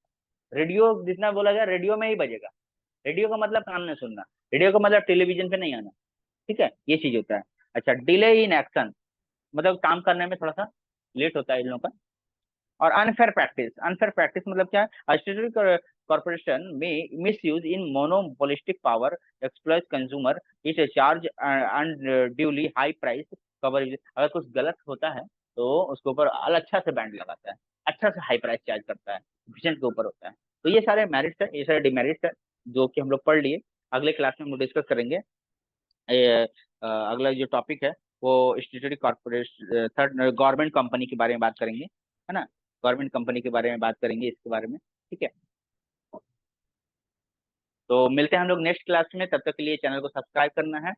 Speaker 1: रेडियो जितना बोला गया रेडियो में ही बजेगा। रेडियो का मतलब कान में सुनना, रेडियो का मतलब टेलीविजन पे नहीं आना। ठीक है, ये चीज होता है। अच्छा, डिले इन एक्शन, मतलब काम करने में थोड़ा सा लेट होता है इन लोगों का। और अनफेयर प्रैक्टिस, अनफेयर प्रैक्टिस मतलब क्या है, स्टेटरी कॉर्पोरेशन में miss use in monopolistic power, exploit consumer, it charge unduly high price coverage, अगर कुछ गलत होता है तो उसके ऊपर अच्छा से बैंड लगाता है, अच्छा से हाई प्राइस चार्ज करता है, एफिशिएंट के ऊपर होता है। तो ये सारे मेरिट्स है, ये सारे डिमेरिट्स है, जो कि हम लोग पढ़ लिए। अगले क्लास में हम लोग डिस्कस करेंगे अगला जो टॉपिक है वो स्टेटरी कॉर्पोरेट थर्ड गवर्नमेंट कंपनी के बारे में बात करेंगे, है ना। गवर्नमेंट कंपनी के बारे में बात करेंगे इसके बारे में, ठीक है। तो मिलते हैं हम लोग नेक्स्ट क्लास में, तब तक के लिए चैनल को सब्सक्राइब करना है।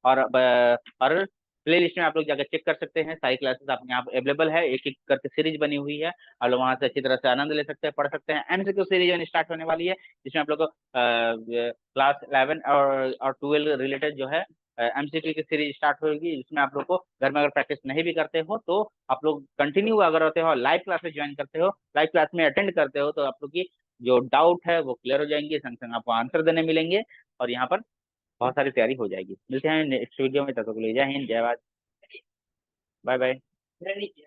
Speaker 1: और प्ले लिस्ट में आप लोग जाकर चेक कर सकते हैं, सारी क्लासेस आप यहाँ पे अवेलेबल है, एक एक करके सीरीज बनी हुई है। आप लोग वहां से अच्छी तरह से आनंद ले सकते हैं, पढ़ सकते हैं। एमसीक्यू सीरीज स्टार्ट होने वाली है, जिसमें आप लोग को क्लास 11 और 12 रिलेटेड जो है एमसीक्यू की सीरीज स्टार्ट होगी, जिसमें आप लोग को घर में अगर प्रैक्टिस नहीं भी करते हो तो आप लोग कंटिन्यू अगर होते हो, लाइव क्लासेस ज्वाइन करते हो, लाइव क्लास में अटेंड करते हो, तो आप लोग की जो डाउट है वो क्लियर हो जाएंगे, संग संग आपको आंसर देने मिलेंगे, और यहाँ पर बहुत सारी तैयारी हो जाएगी। मिलते हैं नेक्स्ट वीडियो में, तब तक के लिए जय हिंद, जय भारत, बाय बाय।